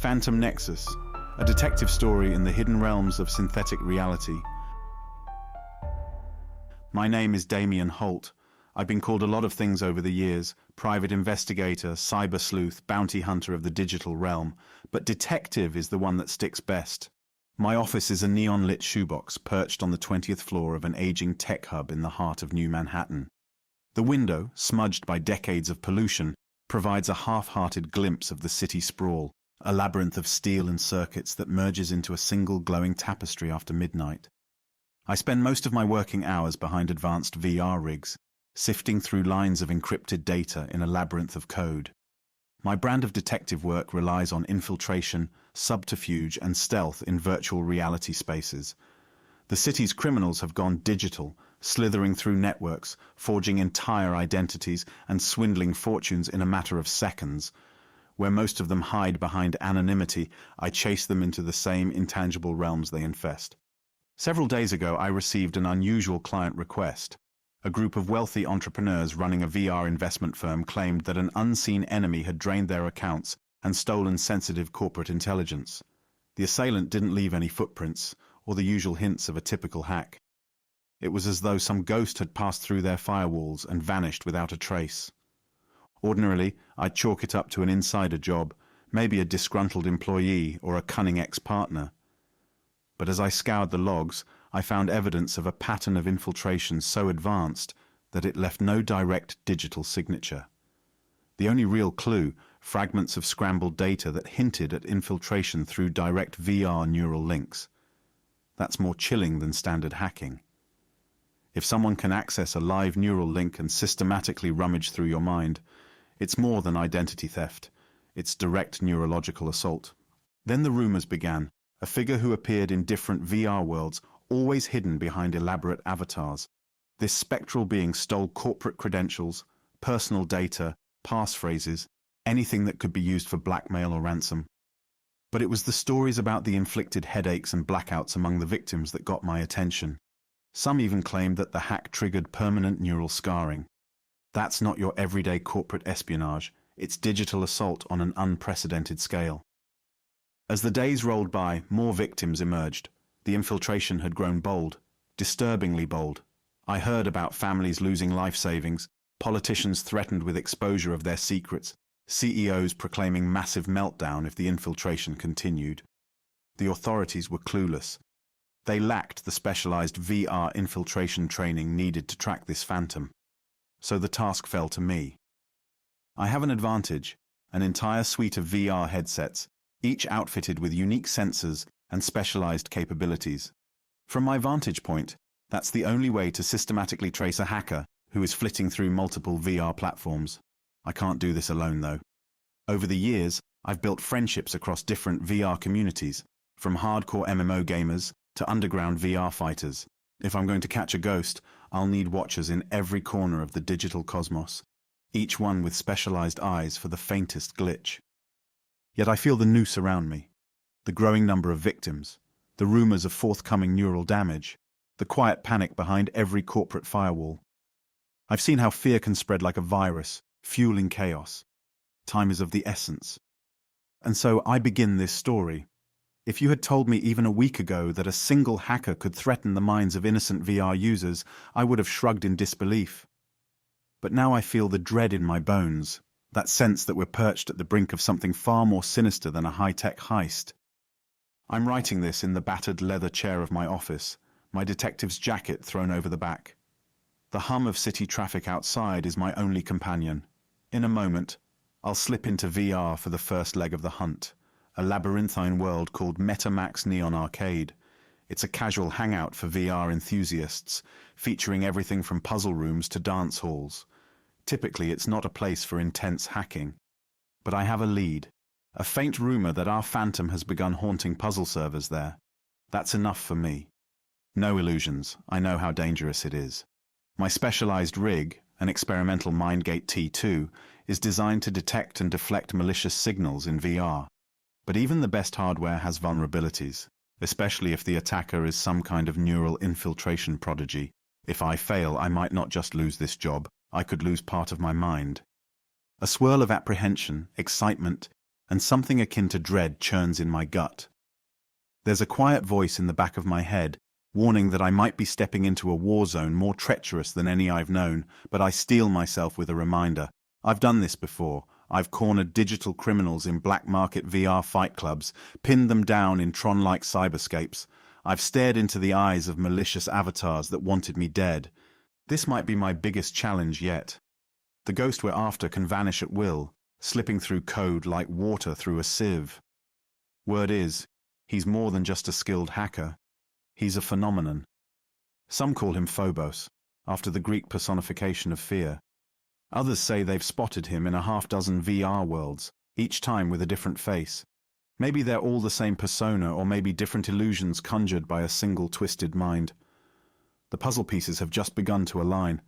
Phantom Nexus, a detective story in the hidden realms of synthetic reality. My name is Damian Holt. I've been called a lot of things over the years: private investigator, cyber sleuth, bounty hunter of the digital realm, but detective is the one that sticks best. My office is a neon-lit shoebox perched on the 20th floor of an aging tech hub in the heart of New Manhattan. The window, smudged by decades of pollution, provides a half-hearted glimpse of the city sprawl, a labyrinth of steel and circuits that merges into a single glowing tapestry after midnight. I spend most of my working hours behind advanced VR rigs, sifting through lines of encrypted data in a labyrinth of code. My brand of detective work relies on infiltration, subterfuge, and stealth in virtual reality spaces. The city's criminals have gone digital, slithering through networks, forging entire identities, and swindling fortunes in a matter of seconds. Where most of them hide behind anonymity, I chase them into the same intangible realms they infest. Several days ago, I received an unusual client request. A group of wealthy entrepreneurs running a VR investment firm claimed that an unseen enemy had drained their accounts and stolen sensitive corporate intelligence. The assailant didn't leave any footprints or the usual hints of a typical hack. It was as though some ghost had passed through their firewalls and vanished without a trace. Ordinarily, I'd chalk it up to an insider job, maybe a disgruntled employee or a cunning ex-partner. But as I scoured the logs, I found evidence of a pattern of infiltration so advanced that it left no direct digital signature. The only real clue, fragments of scrambled data that hinted at infiltration through direct VR neural links. That's more chilling than standard hacking. If someone can access a live neural link and systematically rummage through your mind, it's more than identity theft. It's direct neurological assault. Then the rumors began. A figure who appeared in different VR worlds, always hidden behind elaborate avatars. This spectral being stole corporate credentials, personal data, passphrases, anything that could be used for blackmail or ransom. But it was the stories about the inflicted headaches and blackouts among the victims that got my attention. Some even claimed that the hack triggered permanent neural scarring. That's not your everyday corporate espionage, it's digital assault on an unprecedented scale. As the days rolled by, more victims emerged. The infiltration had grown bold, disturbingly bold. I heard about families losing life savings, politicians threatened with exposure of their secrets, CEOs proclaiming massive meltdown if the infiltration continued. The authorities were clueless. They lacked the specialized VR infiltration training needed to track this phantom. So the task fell to me. I have an advantage, an entire suite of VR headsets, each outfitted with unique sensors and specialized capabilities. From my vantage point, that's the only way to systematically trace a hacker who is flitting through multiple VR platforms. I can't do this alone, though. Over the years, I've built friendships across different VR communities, from hardcore MMO gamers to underground VR fighters. If I'm going to catch a ghost, I'll need watchers in every corner of the digital cosmos, each one with specialized eyes for the faintest glitch. Yet I feel the noose around me. The growing number of victims, the rumors of forthcoming neural damage, the quiet panic behind every corporate firewall. I've seen how fear can spread like a virus, fueling chaos. Time is of the essence. And so I begin this story. If you had told me even a week ago that a single hacker could threaten the minds of innocent VR users, I would have shrugged in disbelief. But now I feel the dread in my bones, that sense that we're perched at the brink of something far more sinister than a high-tech heist. I'm writing this in the battered leather chair of my office, my detective's jacket thrown over the back. The hum of city traffic outside is my only companion. In a moment, I'll slip into VR for the first leg of the hunt, a labyrinthine world called MetaMax Neon Arcade. It's a casual hangout for VR enthusiasts, featuring everything from puzzle rooms to dance halls. Typically, it's not a place for intense hacking. But I have a lead, a faint rumor that our phantom has begun haunting puzzle servers there. That's enough for me. No illusions, I know how dangerous it is. My specialized rig, an experimental MindGate T2, is designed to detect and deflect malicious signals in VR. But even the best hardware has vulnerabilities, especially if the attacker is some kind of neural infiltration prodigy. If I fail, I might not just lose this job, I could lose part of my mind. A swirl of apprehension, excitement, and something akin to dread churns in my gut. There's a quiet voice in the back of my head, warning that I might be stepping into a war zone more treacherous than any I've known, but I steel myself with a reminder. I've done this before. I've cornered digital criminals in black market VR fight clubs, pinned them down in Tron-like cyberscapes. I've stared into the eyes of malicious avatars that wanted me dead. This might be my biggest challenge yet. The ghost we're after can vanish at will, slipping through code like water through a sieve. Word is, he's more than just a skilled hacker. He's a phenomenon. Some call him Phobos, after the Greek personification of fear. Others say they've spotted him in a half-dozen VR worlds, each time with a different face. Maybe they're all the same persona, or maybe different illusions conjured by a single twisted mind. The puzzle pieces have just begun to align.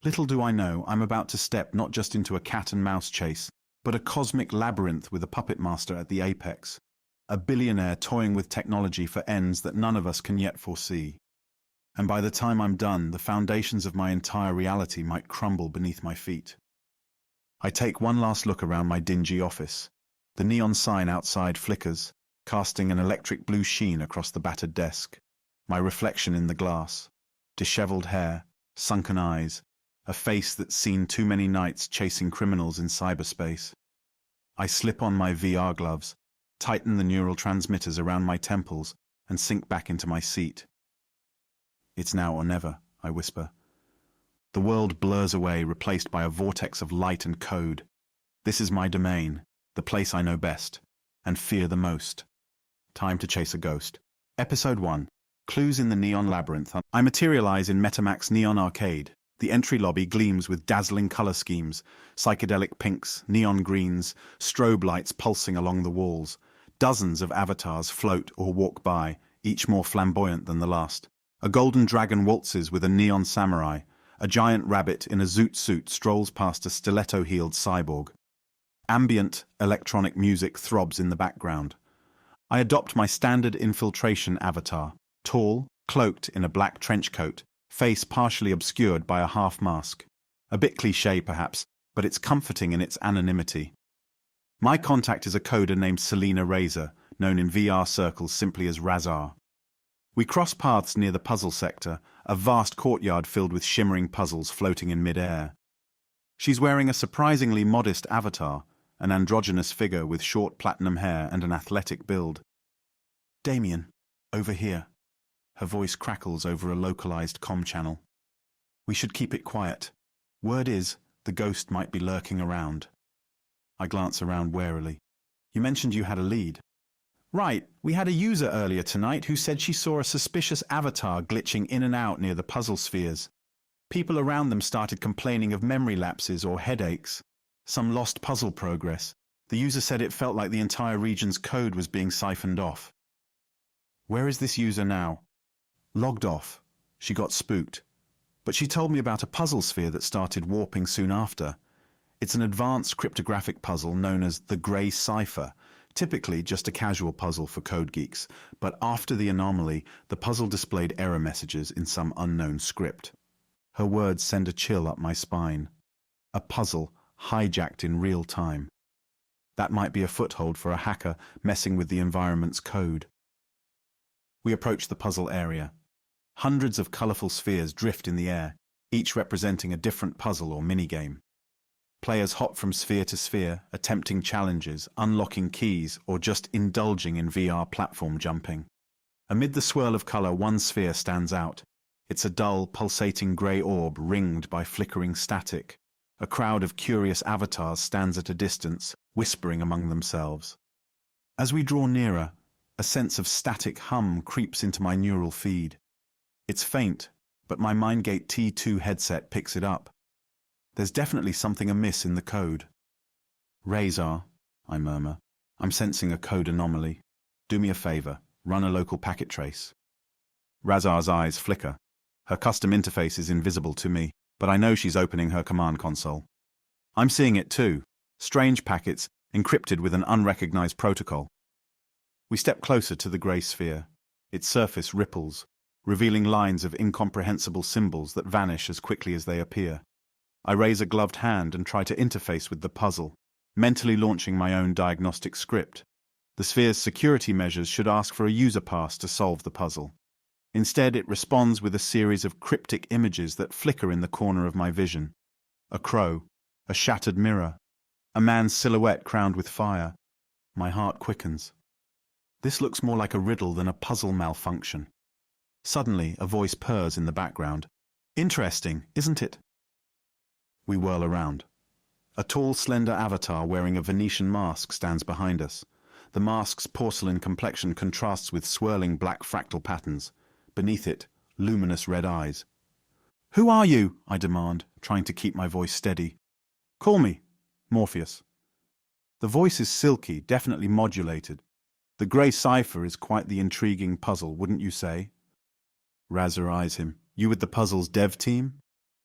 Little do I know, I'm about to step not just into a cat-and-mouse chase, but a cosmic labyrinth with a puppet master at the apex. A billionaire toying with technology for ends that none of us can yet foresee. And by the time I'm done, the foundations of my entire reality might crumble beneath my feet. I take one last look around my dingy office. The neon sign outside flickers, casting an electric blue sheen across the battered desk. My reflection in the glass. Disheveled hair, sunken eyes, a face that's seen too many nights chasing criminals in cyberspace. I slip on my VR gloves, tighten the neural transmitters around my temples, and sink back into my seat. It's now or never, I whisper. The world blurs away, replaced by a vortex of light and code. This is my domain, the place I know best, and fear the most. Time to chase a ghost. Episode 1. Clues in the Neon Labyrinth. I materialize in Metamax Neon Arcade. The entry lobby gleams with dazzling color schemes, psychedelic pinks, neon greens, strobe lights pulsing along the walls. Dozens of avatars float or walk by, each more flamboyant than the last. A golden dragon waltzes with a neon samurai. A giant rabbit in a zoot suit strolls past a stiletto-heeled cyborg. Ambient electronic music throbs in the background. I adopt my standard infiltration avatar, tall, cloaked in a black trench coat, face partially obscured by a half-mask. A bit cliché, perhaps, but it's comforting in its anonymity. My contact is a coder named Selena Razor, known in VR circles simply as Razar. We cross paths near the puzzle sector, a vast courtyard filled with shimmering puzzles floating in mid-air. She's wearing a surprisingly modest avatar, an androgynous figure with short platinum hair and an athletic build. Damian, over here. Her voice crackles over a localized comm channel. We should keep it quiet. Word is, the ghost might be lurking around. I glance around warily. You mentioned you had a lead. Right, we had a user earlier tonight who said she saw a suspicious avatar glitching in and out near the puzzle spheres. People around them started complaining of memory lapses or headaches. Some lost puzzle progress. The user said it felt like the entire region's code was being siphoned off. Where is this user now? Logged off. She got spooked. But she told me about a puzzle sphere that started warping soon after. It's an advanced cryptographic puzzle known as the Grey Cipher, typically just a casual puzzle for code geeks, but after the anomaly, the puzzle displayed error messages in some unknown script. Her words send a chill up my spine. A puzzle hijacked in real time. That might be a foothold for a hacker messing with the environment's code. We approach the puzzle area. Hundreds of colorful spheres drift in the air, each representing a different puzzle or minigame. Players hop from sphere to sphere, attempting challenges, unlocking keys, or just indulging in VR platform jumping. Amid the swirl of color, one sphere stands out. It's a dull, pulsating grey orb ringed by flickering static. A crowd of curious avatars stands at a distance, whispering among themselves. As we draw nearer, a sense of static hum creeps into my neural feed. It's faint, but my MindGate T2 headset picks it up. There's definitely something amiss in the code. Razor, I murmur. I'm sensing a code anomaly. Do me a favor, run a local packet trace. Razar's eyes flicker. Her custom interface is invisible to me, but I know she's opening her command console. I'm seeing it too. Strange packets, encrypted with an unrecognized protocol. We step closer to the grey sphere. Its surface ripples, revealing lines of incomprehensible symbols that vanish as quickly as they appear. I raise a gloved hand and try to interface with the puzzle. mentally launching my own diagnostic script. The sphere's security measures should ask for a user pass to solve the puzzle. Instead, it responds with a series of cryptic images that flicker in the corner of my vision. A crow, a shattered mirror, a man's silhouette crowned with fire. My heart quickens. This looks more like a riddle than a puzzle malfunction. Suddenly, a voice purrs in the background. Interesting, isn't it? We whirl around. A tall, slender avatar wearing a Venetian mask stands behind us. The mask's porcelain complexion contrasts with swirling black fractal patterns. Beneath it, luminous red eyes. "Who are you?" I demand, trying to keep my voice steady. "Call me Morpheus." The voice is silky, definitely modulated. The grey cipher is quite the intriguing puzzle, wouldn't you say? Razor eyes him. "You with the puzzle's dev team?"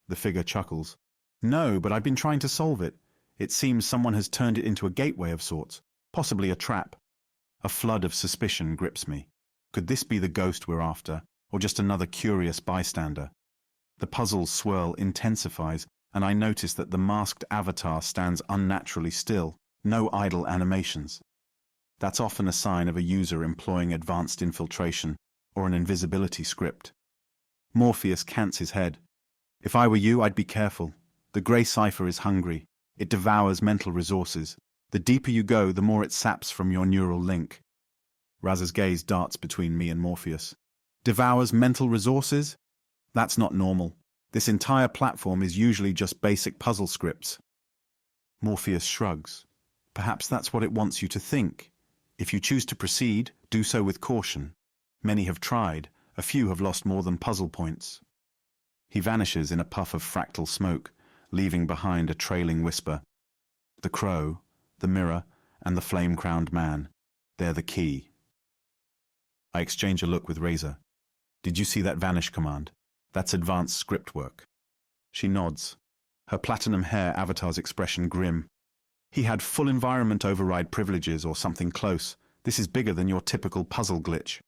The figure chuckles. "No, but I've been trying to solve it. It seems someone has turned it into a gateway of sorts, possibly a trap." A flood of suspicion grips me. Could this be the ghost we're after, or just another curious bystander? The puzzle's swirl intensifies, and I notice that the masked avatar stands unnaturally still, no idle animations. That's often a sign of a user employing advanced infiltration or an invisibility script. Morpheus cants his head. "If I were you, I'd be careful. The grey cipher is hungry. It devours mental resources. The deeper you go, the more it saps from your neural link." Raz's gaze darts between me and Morpheus. "Devours mental resources? That's not normal. This entire platform is usually just basic puzzle scripts." Morpheus shrugs. "Perhaps that's what it wants you to think. If you choose to proceed, do so with caution. Many have tried. A few have lost more than puzzle points." He vanishes in a puff of fractal smoke, leaving behind a trailing whisper. The crow, the mirror, and the flame-crowned man. They're the key. I exchange a look with Razor. "Did you see that vanish command? That's advanced script work." She nods. Her platinum hair avatar's expression grim. "He had full environment override privileges or something close. This is bigger than your typical puzzle glitch."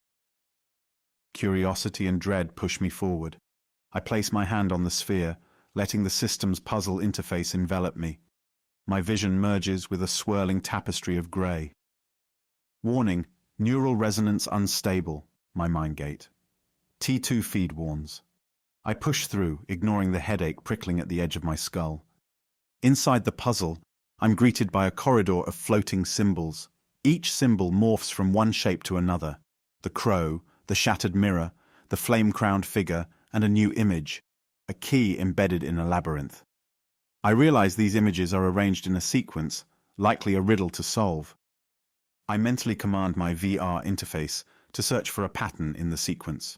Curiosity and dread push me forward. I place my hand on the sphere, letting the system's puzzle interface envelop me. My vision merges with a swirling tapestry of grey. "Warning, neural resonance unstable," my mind gate. T2 feed warns. I push through, ignoring the headache prickling at the edge of my skull. Inside the puzzle, I'm greeted by a corridor of floating symbols. Each symbol morphs from one shape to another. The crow, the shattered mirror, the flame-crowned figure, and a new image, a key embedded in a labyrinth. I realize these images are arranged in a sequence, likely a riddle to solve. I mentally command my VR interface to search for a pattern in the sequence.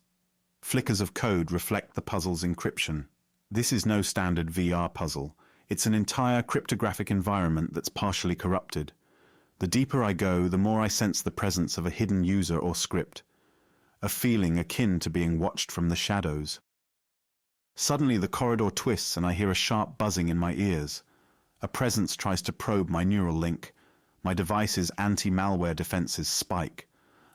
Flickers of code reflect the puzzle's encryption. This is no standard VR puzzle. It's an entire cryptographic environment that's partially corrupted. The deeper I go, the more I sense the presence of a hidden user or script, a feeling akin to being watched from the shadows. Suddenly the corridor twists and I hear a sharp buzzing in my ears. A presence tries to probe my neural link. My device's anti-malware defenses spike.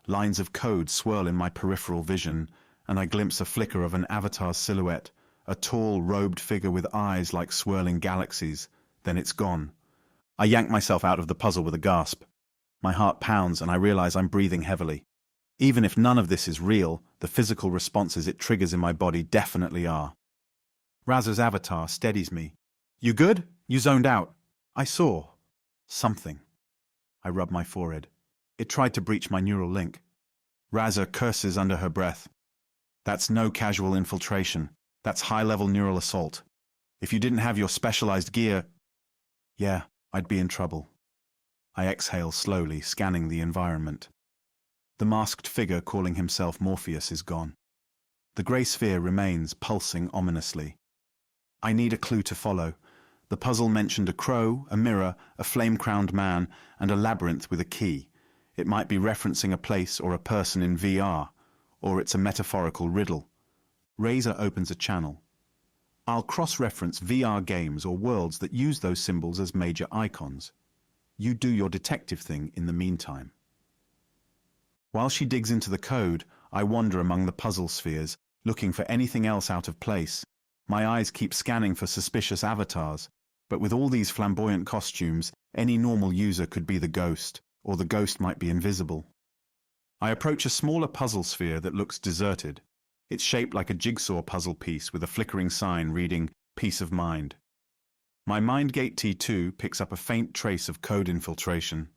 Lines of code swirl in my peripheral vision, and I glimpse a flicker of an avatar's silhouette, a tall, robed figure with eyes like swirling galaxies. Then it's gone. I yank myself out of the puzzle with a gasp. My heart pounds and I realize I'm breathing heavily. Even if none of this is real, the physical responses it triggers in my body definitely are. Raz's avatar steadies me. "You good? You zoned out." "I saw something." I rub my forehead. "It tried to breach my neural link." Raza curses under her breath. "That's no casual infiltration. That's high-level neural assault. If you didn't have your specialized gear..." "Yeah, I'd be in trouble." I exhale slowly, scanning the environment. The masked figure calling himself Morpheus is gone. The grey sphere remains, pulsing ominously. I need a clue to follow. The puzzle mentioned a crow, a mirror, a flame-crowned man, and a labyrinth with a key. It might be referencing a place or a person in VR, or it's a metaphorical riddle. Razor opens a channel. I'll cross-reference VR games or worlds that use those symbols as major icons. You do your detective thing in the meantime. While she digs into the code, I wander among the puzzle spheres, looking for anything else out of place. My eyes keep scanning for suspicious avatars. But with all these flamboyant costumes, any normal user could be the ghost, or the ghost might be invisible. I approach a smaller puzzle sphere that looks deserted. It's shaped like a jigsaw puzzle piece with a flickering sign reading, "Peace of Mind." My MindGate T2 picks up a faint trace of code infiltration.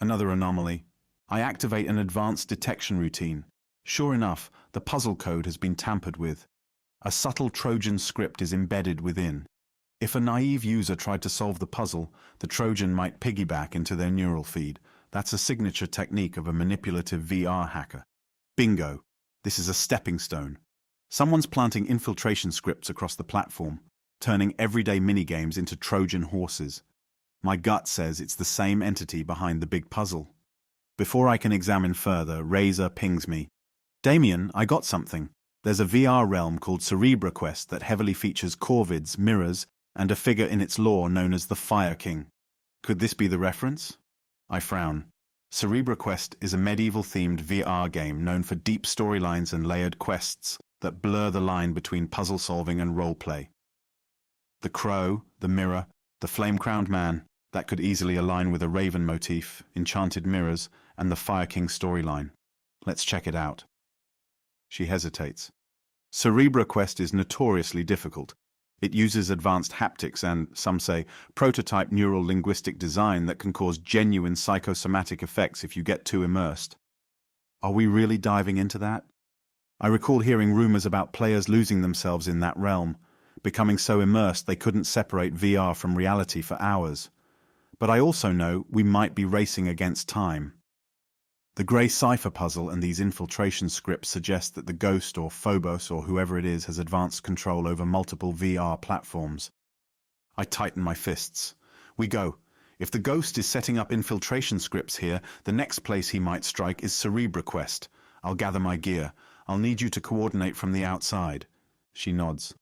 Another anomaly. I activate an advanced detection routine. Sure enough, the puzzle code has been tampered with. A subtle Trojan script is embedded within. If a naive user tried to solve the puzzle, the Trojan might piggyback into their neural feed. That's a signature technique of a manipulative VR hacker. Bingo! This is a stepping stone. Someone's planting infiltration scripts across the platform, turning everyday minigames into Trojan horses. My gut says it's the same entity behind the big puzzle. Before I can examine further, Razor pings me. "Damian, I got something. There's a VR realm called CerebraQuest that heavily features corvids, mirrors, and a figure in its lore known as the Fire King. Could this be the reference?" I frown. CerebraQuest is a medieval-themed VR game known for deep storylines and layered quests that blur the line between puzzle-solving and roleplay. The crow, the mirror, the flame-crowned man, that could easily align with a raven motif, enchanted mirrors, and the Fire King storyline. Let's check it out. She hesitates. CerebraQuest is notoriously difficult. It uses advanced haptics and, some say, prototype neural linguistic design that can cause genuine psychosomatic effects if you get too immersed. Are we really diving into that? I recall hearing rumors about players losing themselves in that realm, becoming so immersed they couldn't separate VR from reality for hours. But I also know we might be racing against time. The grey cipher puzzle and these infiltration scripts suggest that the ghost or Phobos or whoever it is has advanced control over multiple VR platforms. I tighten my fists. We go. If the ghost is setting up infiltration scripts here, the next place he might strike is CerebraQuest. I'll gather my gear. I'll need you to coordinate from the outside. She nods.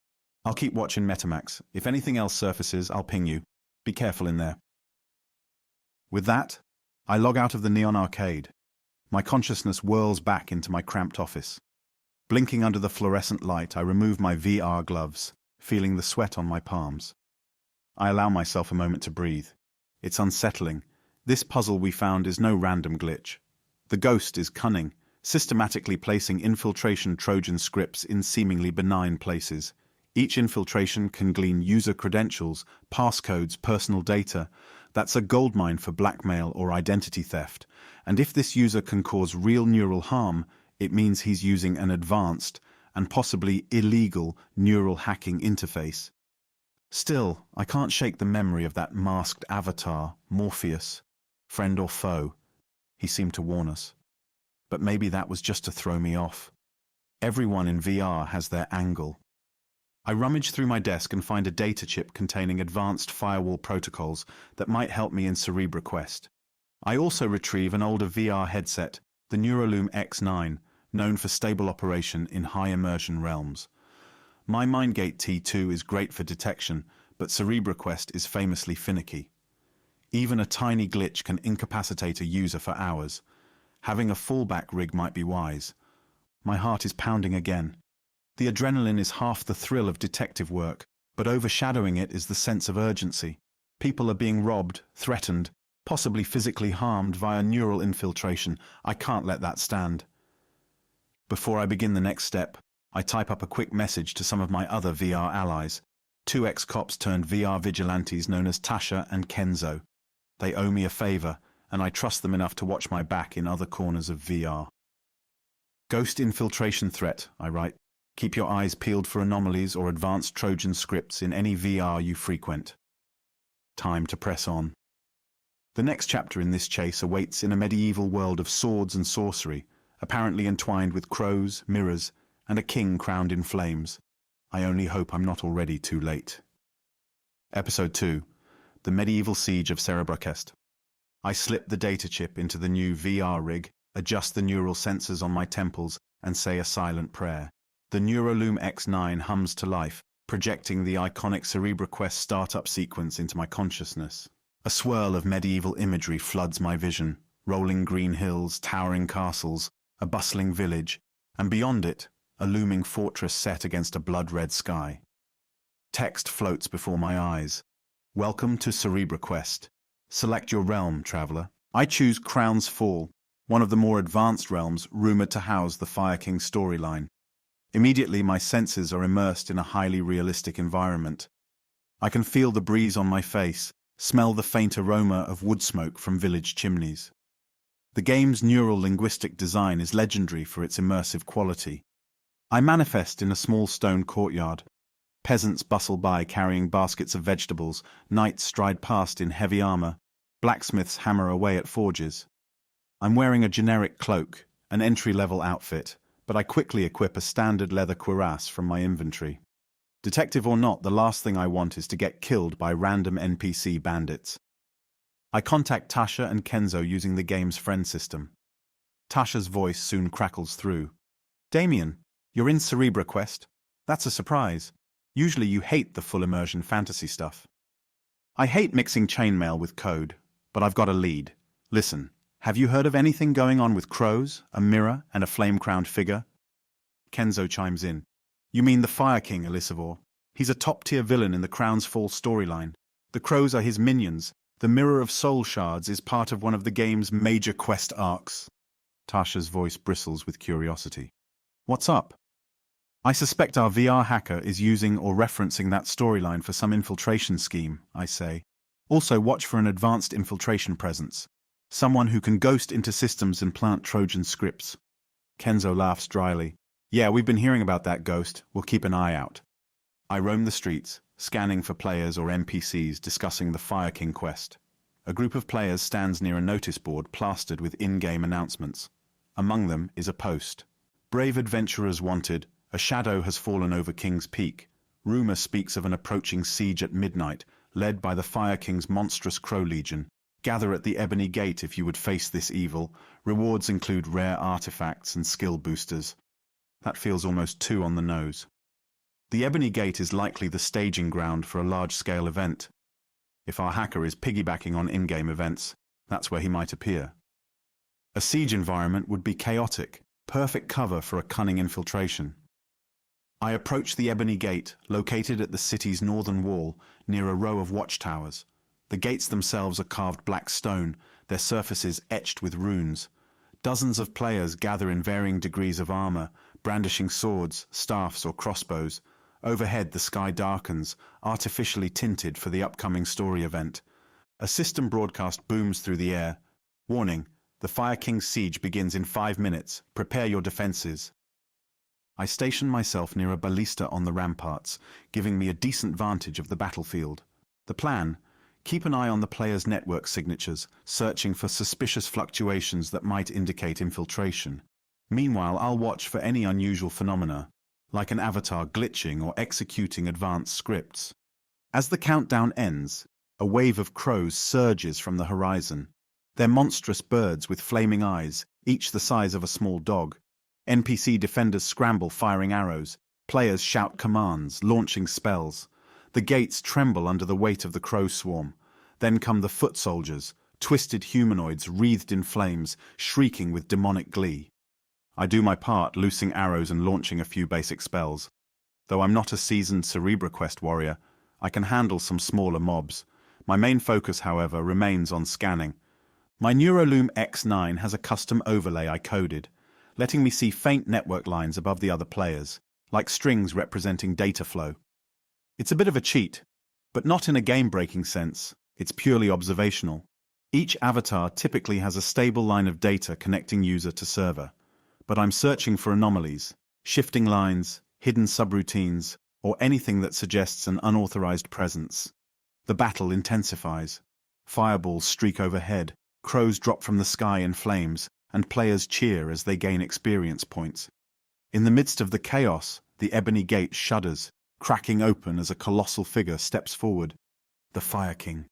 I'll keep watching Metamax. If anything else surfaces, I'll ping you. Be careful in there. With that, I log out of the Neon Arcade. My consciousness whirls back into my cramped office. Blinking under the fluorescent light, I remove my VR gloves, feeling the sweat on my palms. I allow myself a moment to breathe. It's unsettling. This puzzle we found is no random glitch. The ghost is cunning, systematically placing infiltration Trojan scripts in seemingly benign places. Each infiltration can glean user credentials, passcodes, personal data. That's a goldmine for blackmail or identity theft. And if this user can cause real neural harm, it means he's using an advanced and possibly illegal neural hacking interface. Still, I can't shake the memory of that masked avatar, Morpheus. Friend or foe? He seemed to warn us. But maybe that was just to throw me off. Everyone in VR has their angle. I rummage through my desk and find a data chip containing advanced firewall protocols that might help me in CerebraQuest. I also retrieve an older VR headset, the Neuraloom X9, known for stable operation in high-immersion realms. My MindGate T2 is great for detection, but CerebraQuest is famously finicky. Even a tiny glitch can incapacitate a user for hours. Having a fallback rig might be wise. My heart is pounding again. The adrenaline is half the thrill of detective work, but overshadowing it is the sense of urgency. People are being robbed, threatened, possibly physically harmed via neural infiltration. I can't let that stand. Before I begin the next step, I type up a quick message to some of my other VR allies. 2 ex-cops turned VR vigilantes known as Tasha and Kenzo. They owe me a favor, and I trust them enough to watch my back in other corners of VR. Ghost infiltration threat, I write. Keep your eyes peeled for anomalies or advanced Trojan scripts in any VR you frequent. Time to press on. The next chapter in this chase awaits in a medieval world of swords and sorcery, apparently entwined with crows, mirrors, and a king crowned in flames. I only hope I'm not already too late. Episode 2. The Medieval Siege of CerebraQuest. I slip the data chip into the new VR rig, adjust the neural sensors on my temples, and say a silent prayer. The Neuraloom X9 hums to life, projecting the iconic CerebraQuest startup sequence into my consciousness. A swirl of medieval imagery floods my vision, rolling green hills, towering castles, a bustling village, and beyond it, a looming fortress set against a blood-red sky. Text floats before my eyes. Welcome to CerebraQuest. Select your realm, traveler. I choose Crown's Fall, one of the more advanced realms rumored to house the Fire King storyline. Immediately, my senses are immersed in a highly realistic environment. I can feel the breeze on my face, smell the faint aroma of wood smoke from village chimneys. The game's neural linguistic design is legendary for its immersive quality. I manifest in a small stone courtyard. Peasants bustle by carrying baskets of vegetables, knights stride past in heavy armor, blacksmiths hammer away at forges. I'm wearing a generic cloak, an entry-level outfit, but I quickly equip a standard leather cuirass from my inventory. Detective or not, the last thing I want is to get killed by random NPC bandits. I contact Tasha and Kenzo using the game's friend system. Tasha's voice soon crackles through. Damian, you're in CerebraQuest? That's a surprise. Usually you hate the full immersion fantasy stuff. I hate mixing chainmail with code, but I've got a lead. Listen, have you heard of anything going on with crows, a mirror, and a flame-crowned figure? Kenzo chimes in. You mean the Fire King, Elisavor? He's a top-tier villain in the Crown's Fall storyline. The crows are his minions. The Mirror of Soul Shards is part of one of the game's major quest arcs. Tasha's voice bristles with curiosity. What's up? I suspect our VR hacker is using or referencing that storyline for some infiltration scheme, I say. Also watch for an advanced infiltration presence. Someone who can ghost into systems and plant Trojan scripts. Kenzo laughs dryly. Yeah, we've been hearing about that ghost. We'll keep an eye out. I roam the streets, scanning for players or NPCs discussing the Fire King quest. A group of players stands near a notice board plastered with in-game announcements. Among them is a post. Brave adventurers wanted. A shadow has fallen over King's Peak. Rumor speaks of an approaching siege at midnight, led by the Fire King's monstrous Crow Legion. Gather at the Ebony Gate if you would face this evil. Rewards include rare artifacts and skill boosters. That feels almost too on the nose. The Ebony Gate is likely the staging ground for a large-scale event. If our hacker is piggybacking on in-game events, that's where he might appear. A siege environment would be chaotic, perfect cover for a cunning infiltration. I approach the Ebony Gate, located at the city's northern wall, near a row of watchtowers. The gates themselves are carved black stone, their surfaces etched with runes. Dozens of players gather in varying degrees of armor, brandishing swords, staffs, or crossbows. Overhead, the sky darkens, artificially tinted for the upcoming story event. A system broadcast booms through the air. Warning, the Fire King's siege begins in 5 minutes. Prepare your defenses. I station myself near a ballista on the ramparts, giving me a decent vantage of the battlefield. The plan? Keep an eye on the players' network signatures, searching for suspicious fluctuations that might indicate infiltration. Meanwhile, I'll watch for any unusual phenomena, like an avatar glitching or executing advanced scripts. As the countdown ends, a wave of crows surges from the horizon. They're monstrous birds with flaming eyes, each the size of a small dog. NPC defenders scramble, firing arrows. Players shout commands, launching spells. The gates tremble under the weight of the crow swarm. Then come the foot soldiers, twisted humanoids wreathed in flames, shrieking with demonic glee. I do my part, loosing arrows and launching a few basic spells. Though I'm not a seasoned CerebraQuest warrior, I can handle some smaller mobs. My main focus, however, remains on scanning. My Neuraloom X9 has a custom overlay I coded, letting me see faint network lines above the other players, like strings representing data flow. It's a bit of a cheat, but not in a game-breaking sense. It's purely observational. Each avatar typically has a stable line of data connecting user to server, but I'm searching for anomalies, shifting lines, hidden subroutines, or anything that suggests an unauthorized presence. The battle intensifies. Fireballs streak overhead, crows drop from the sky in flames, and players cheer as they gain experience points. In the midst of the chaos, the Ebony Gate shudders, cracking open as a colossal figure steps forward. The Fire King,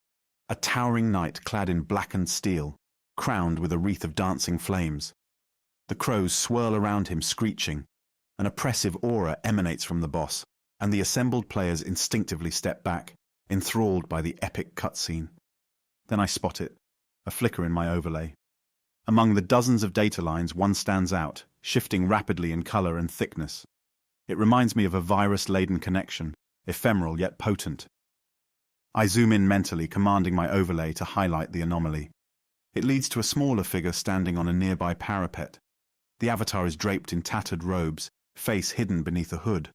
a towering knight clad in blackened steel, crowned with a wreath of dancing flames. The crows swirl around him, screeching. An oppressive aura emanates from the boss, and the assembled players instinctively step back, enthralled by the epic cutscene. Then I spot it, a flicker in my overlay. Among the dozens of data lines, one stands out, shifting rapidly in color and thickness. It reminds me of a virus-laden connection, ephemeral yet potent. I zoom in mentally, commanding my overlay to highlight the anomaly. It leads to a smaller figure standing on a nearby parapet. The avatar is draped in tattered robes, face hidden beneath a hood.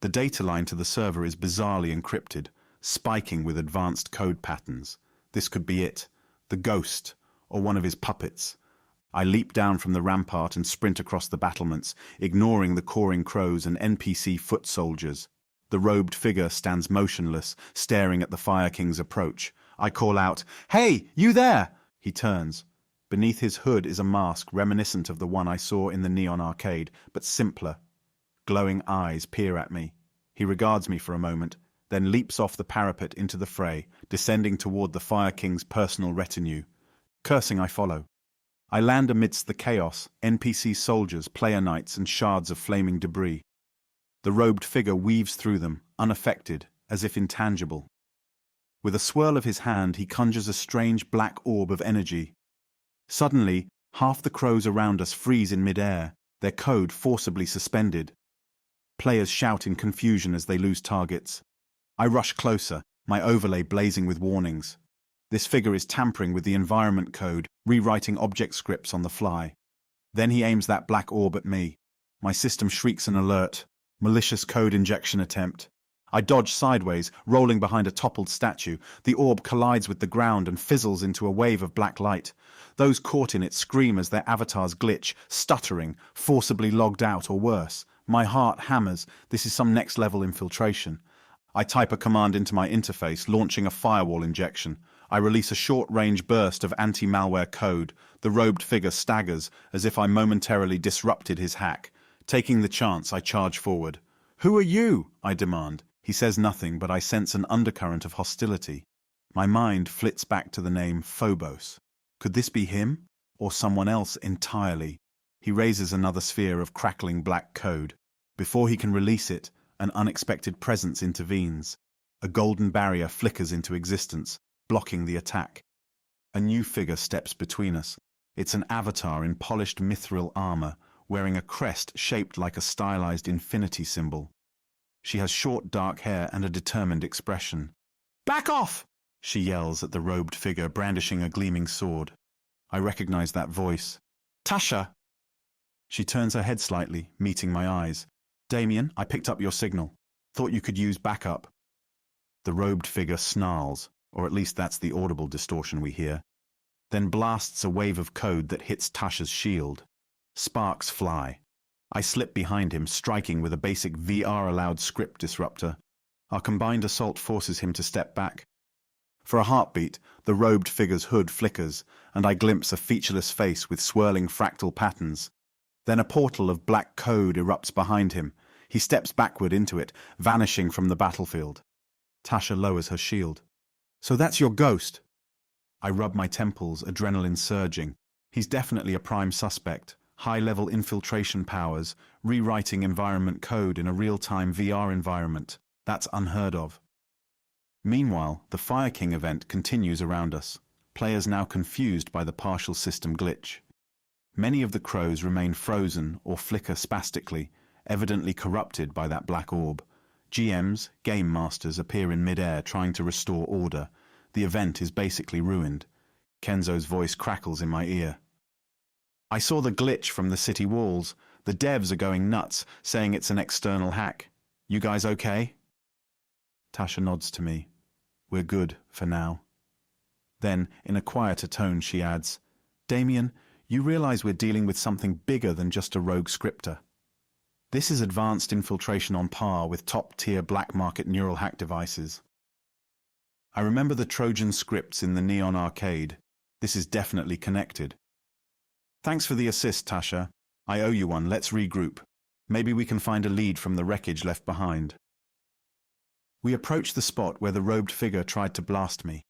The data line to the server is bizarrely encrypted, spiking with advanced code patterns. This could be it, the ghost, or one of his puppets. I leap down from the rampart and sprint across the battlements, ignoring the cawing crows and NPC foot soldiers. The robed figure stands motionless, staring at the Fire King's approach. I call out, "Hey, you there!" He turns. Beneath his hood is a mask reminiscent of the one I saw in the Neon Arcade, but simpler. Glowing eyes peer at me. He regards me for a moment, then leaps off the parapet into the fray, descending toward the Fire King's personal retinue. Cursing, I follow. I land amidst the chaos, NPC soldiers, player knights, and shards of flaming debris. The robed figure weaves through them, unaffected, as if intangible. With a swirl of his hand, he conjures a strange black orb of energy. Suddenly, half the crows around us freeze in midair, their code forcibly suspended. Players shout in confusion as they lose targets. I rush closer, my overlay blazing with warnings. This figure is tampering with the environment code, rewriting object scripts on the fly. Then he aims that black orb at me. My system shrieks an alert. Malicious code injection attempt. I dodge sideways, rolling behind a toppled statue. The orb collides with the ground and fizzles into a wave of black light. Those caught in it scream as their avatars glitch, stuttering, forcibly logged out or worse. My heart hammers. This is some next-level infiltration. I type a command into my interface, launching a firewall injection. I release a short-range burst of anti-malware code. The robed figure staggers, as if I momentarily disrupted his hack. Taking the chance, I charge forward. "Who are you?" I demand. He says nothing, but I sense an undercurrent of hostility. My mind flits back to the name Phobos. Could this be him? Or someone else entirely? He raises another sphere of crackling black code. Before he can release it, an unexpected presence intervenes. A golden barrier flickers into existence, blocking the attack. A new figure steps between us. It's an avatar in polished mithril armor, wearing a crest shaped like a stylized infinity symbol. She has short dark hair and a determined expression. "Back off!" she yells at the robed figure brandishing a gleaming sword. I recognize that voice. "Tasha!" She turns her head slightly, meeting my eyes. "Damian, I picked up your signal. Thought you could use backup." The robed figure snarls, or at least that's the audible distortion we hear, then blasts a wave of code that hits Tasha's shield. Sparks fly. I slip behind him, striking with a basic VR-allowed script disruptor. Our combined assault forces him to step back. For a heartbeat, the robed figure's hood flickers, and I glimpse a featureless face with swirling fractal patterns. Then a portal of black code erupts behind him. He steps backward into it, vanishing from the battlefield. Tasha lowers her shield. "So that's your ghost?" I rub my temples, adrenaline surging. He's definitely a prime suspect. High-level infiltration powers, rewriting environment code in a real-time VR environment. That's unheard of. Meanwhile, the Fire King event continues around us, players now confused by the partial system glitch. Many of the crows remain frozen or flicker spastically, evidently corrupted by that black orb. GMs, game masters, appear in mid-air trying to restore order. The event is basically ruined. Kenzo's voice crackles in my ear. "I saw the glitch from the city walls. The devs are going nuts, saying it's an external hack. You guys okay?" Tasha nods to me. "We're good, for now." Then, in a quieter tone, she adds, "Damian, you realize we're dealing with something bigger than just a rogue scripter. This is advanced infiltration on par with top-tier black market neural hack devices." I remember the Trojan scripts in the Neon Arcade. This is definitely connected. "Thanks for the assist, Tasha. I owe you one. Let's regroup. Maybe we can find a lead from the wreckage left behind." We approach the spot where the robed figure tried to blast me.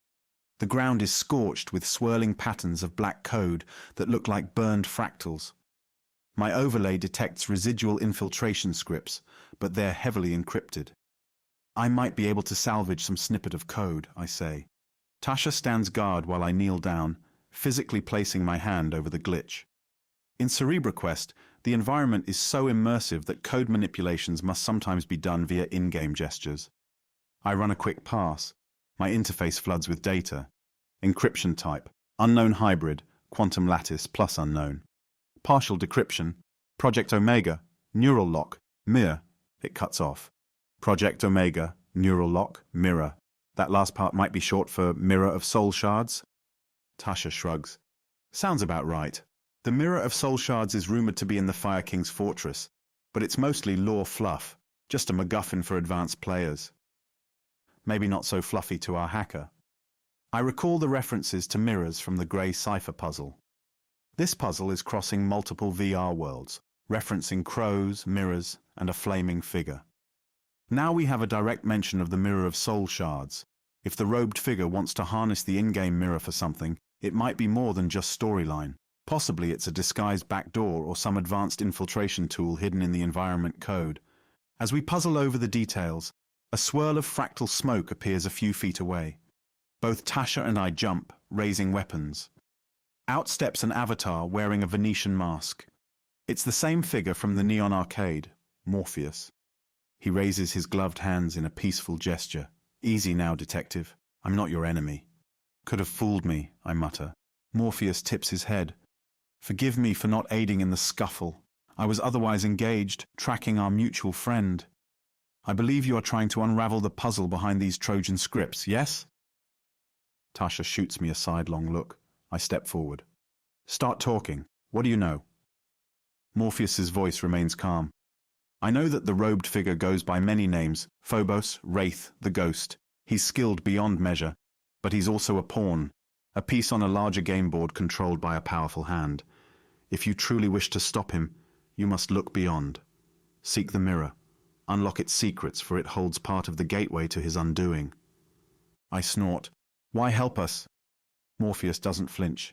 The ground is scorched with swirling patterns of black code that look like burned fractals. My overlay detects residual infiltration scripts, but they're heavily encrypted. "I might be able to salvage some snippet of code," I say. Tasha stands guard while I kneel down, physically placing my hand over the glitch. In CerebraQuest, the environment is so immersive that code manipulations must sometimes be done via in-game gestures. I run a quick pass. My interface floods with data. Encryption type, unknown hybrid, quantum lattice plus unknown. Partial decryption, Project Omega, neural lock, mirror. It cuts off. Project Omega, neural lock, mirror. That last part might be short for Mirror of Soul Shards. Tasha shrugs. Sounds about right. The Mirror of Soul Shards is rumored to be in the Fire King's fortress, but it's mostly lore fluff, just a MacGuffin for advanced players. Maybe not so fluffy to our hacker. I recall the references to mirrors from the Grey Cipher puzzle. This puzzle is crossing multiple VR worlds, referencing crows, mirrors, and a flaming figure. Now we have a direct mention of the Mirror of Soul Shards. If the robed figure wants to harness the in-game mirror for something, it might be more than just storyline. Possibly it's a disguised backdoor or some advanced infiltration tool hidden in the environment code. As we puzzle over the details, a swirl of fractal smoke appears a few feet away. Both Tasha and I jump, raising weapons. Out steps an avatar wearing a Venetian mask. It's the same figure from the Neon Arcade, Morpheus. He raises his gloved hands in a peaceful gesture. Easy now, detective. I'm not your enemy. Could have fooled me, I mutter. Morpheus tips his head. Forgive me for not aiding in the scuffle. I was otherwise engaged, tracking our mutual friend. I believe you are trying to unravel the puzzle behind these Trojan scripts, yes? Tasha shoots me a sidelong look. I step forward. Start talking. What do you know? Morpheus's voice remains calm. I know that the robed figure goes by many names, Phobos, Wraith, the Ghost. He's skilled beyond measure, but he's also a pawn, a piece on a larger game board controlled by a powerful hand. If you truly wish to stop him, you must look beyond. Seek the mirror. Unlock its secrets, for it holds part of the gateway to his undoing. I snort. Why help us? Morpheus doesn't flinch.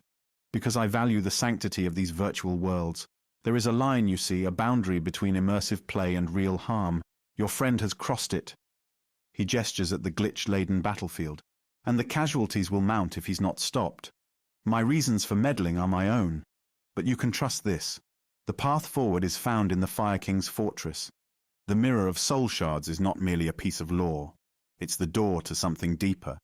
Because I value the sanctity of these virtual worlds. There is a line, you see, a boundary between immersive play and real harm. Your friend has crossed it. He gestures at the glitch-laden battlefield, and the casualties will mount if he's not stopped. My reasons for meddling are my own, but you can trust this. The path forward is found in the Fire King's fortress. The Mirror of Soul Shards is not merely a piece of lore. It's the door to something deeper.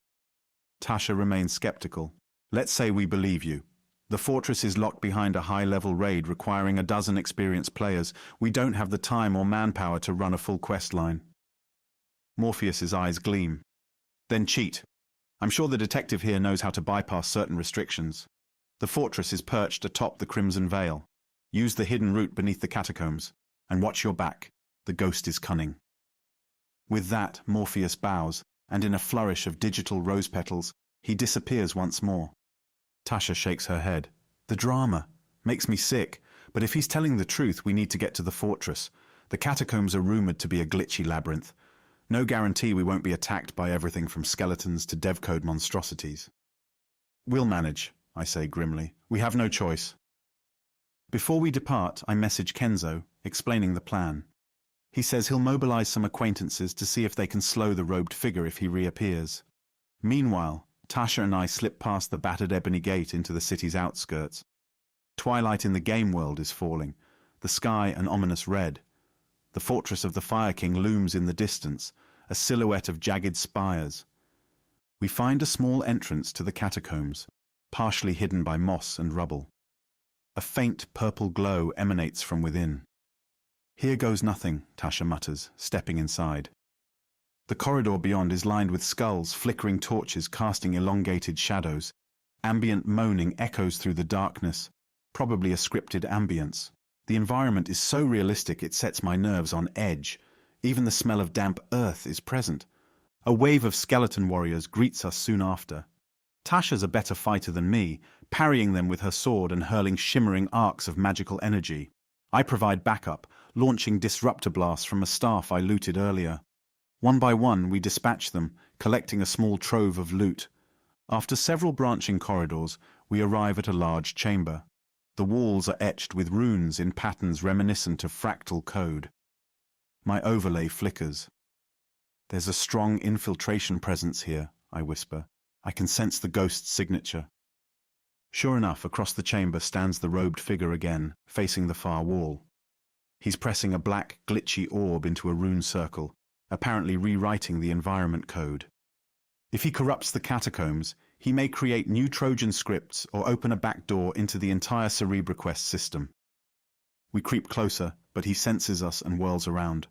Tasha remains skeptical. Let's say we believe you. The fortress is locked behind a high-level raid requiring a dozen experienced players. We don't have the time or manpower to run a full quest line. Morpheus's eyes gleam. Then cheat. I'm sure the detective here knows how to bypass certain restrictions. The fortress is perched atop the Crimson Veil. Use the hidden route beneath the catacombs. And watch your back. The ghost is cunning. With that, Morpheus bows, and in a flourish of digital rose petals, he disappears once more. Tasha shakes her head. The drama. Makes me sick. But if he's telling the truth, we need to get to the fortress. The catacombs are rumored to be a glitchy labyrinth. No guarantee we won't be attacked by everything from skeletons to devcode monstrosities. We'll manage, I say grimly. We have no choice. Before we depart, I message Kenzo, explaining the plan. He says he'll mobilize some acquaintances to see if they can slow the robed figure if he reappears. Meanwhile, Tasha and I slip past the battered ebony gate into the city's outskirts. Twilight in the game world is falling, the sky an ominous red. The fortress of the Fire King looms in the distance, a silhouette of jagged spires. We find a small entrance to the catacombs, partially hidden by moss and rubble. A faint purple glow emanates from within. Here goes nothing, Tasha mutters, stepping inside. The corridor beyond is lined with skulls, flickering torches casting elongated shadows. Ambient moaning echoes through the darkness, probably a scripted ambience. The environment is so realistic it sets my nerves on edge. Even the smell of damp earth is present. A wave of skeleton warriors greets us soon after. Tasha's a better fighter than me, parrying them with her sword and hurling shimmering arcs of magical energy. I provide backup, launching disruptor blasts from a staff I looted earlier. One by one, we dispatch them, collecting a small trove of loot. After several branching corridors, we arrive at a large chamber. The walls are etched with runes in patterns reminiscent of fractal code. My overlay flickers. There's a strong infiltration presence here, I whisper. I can sense the ghost's signature. Sure enough, across the chamber stands the robed figure again, facing the far wall. He's pressing a black, glitchy orb into a rune circle, apparently rewriting the environment code. If he corrupts the catacombs, he may create new Trojan scripts or open a backdoor into the entire CerebraQuest system. We creep closer, but he senses us and whirls around.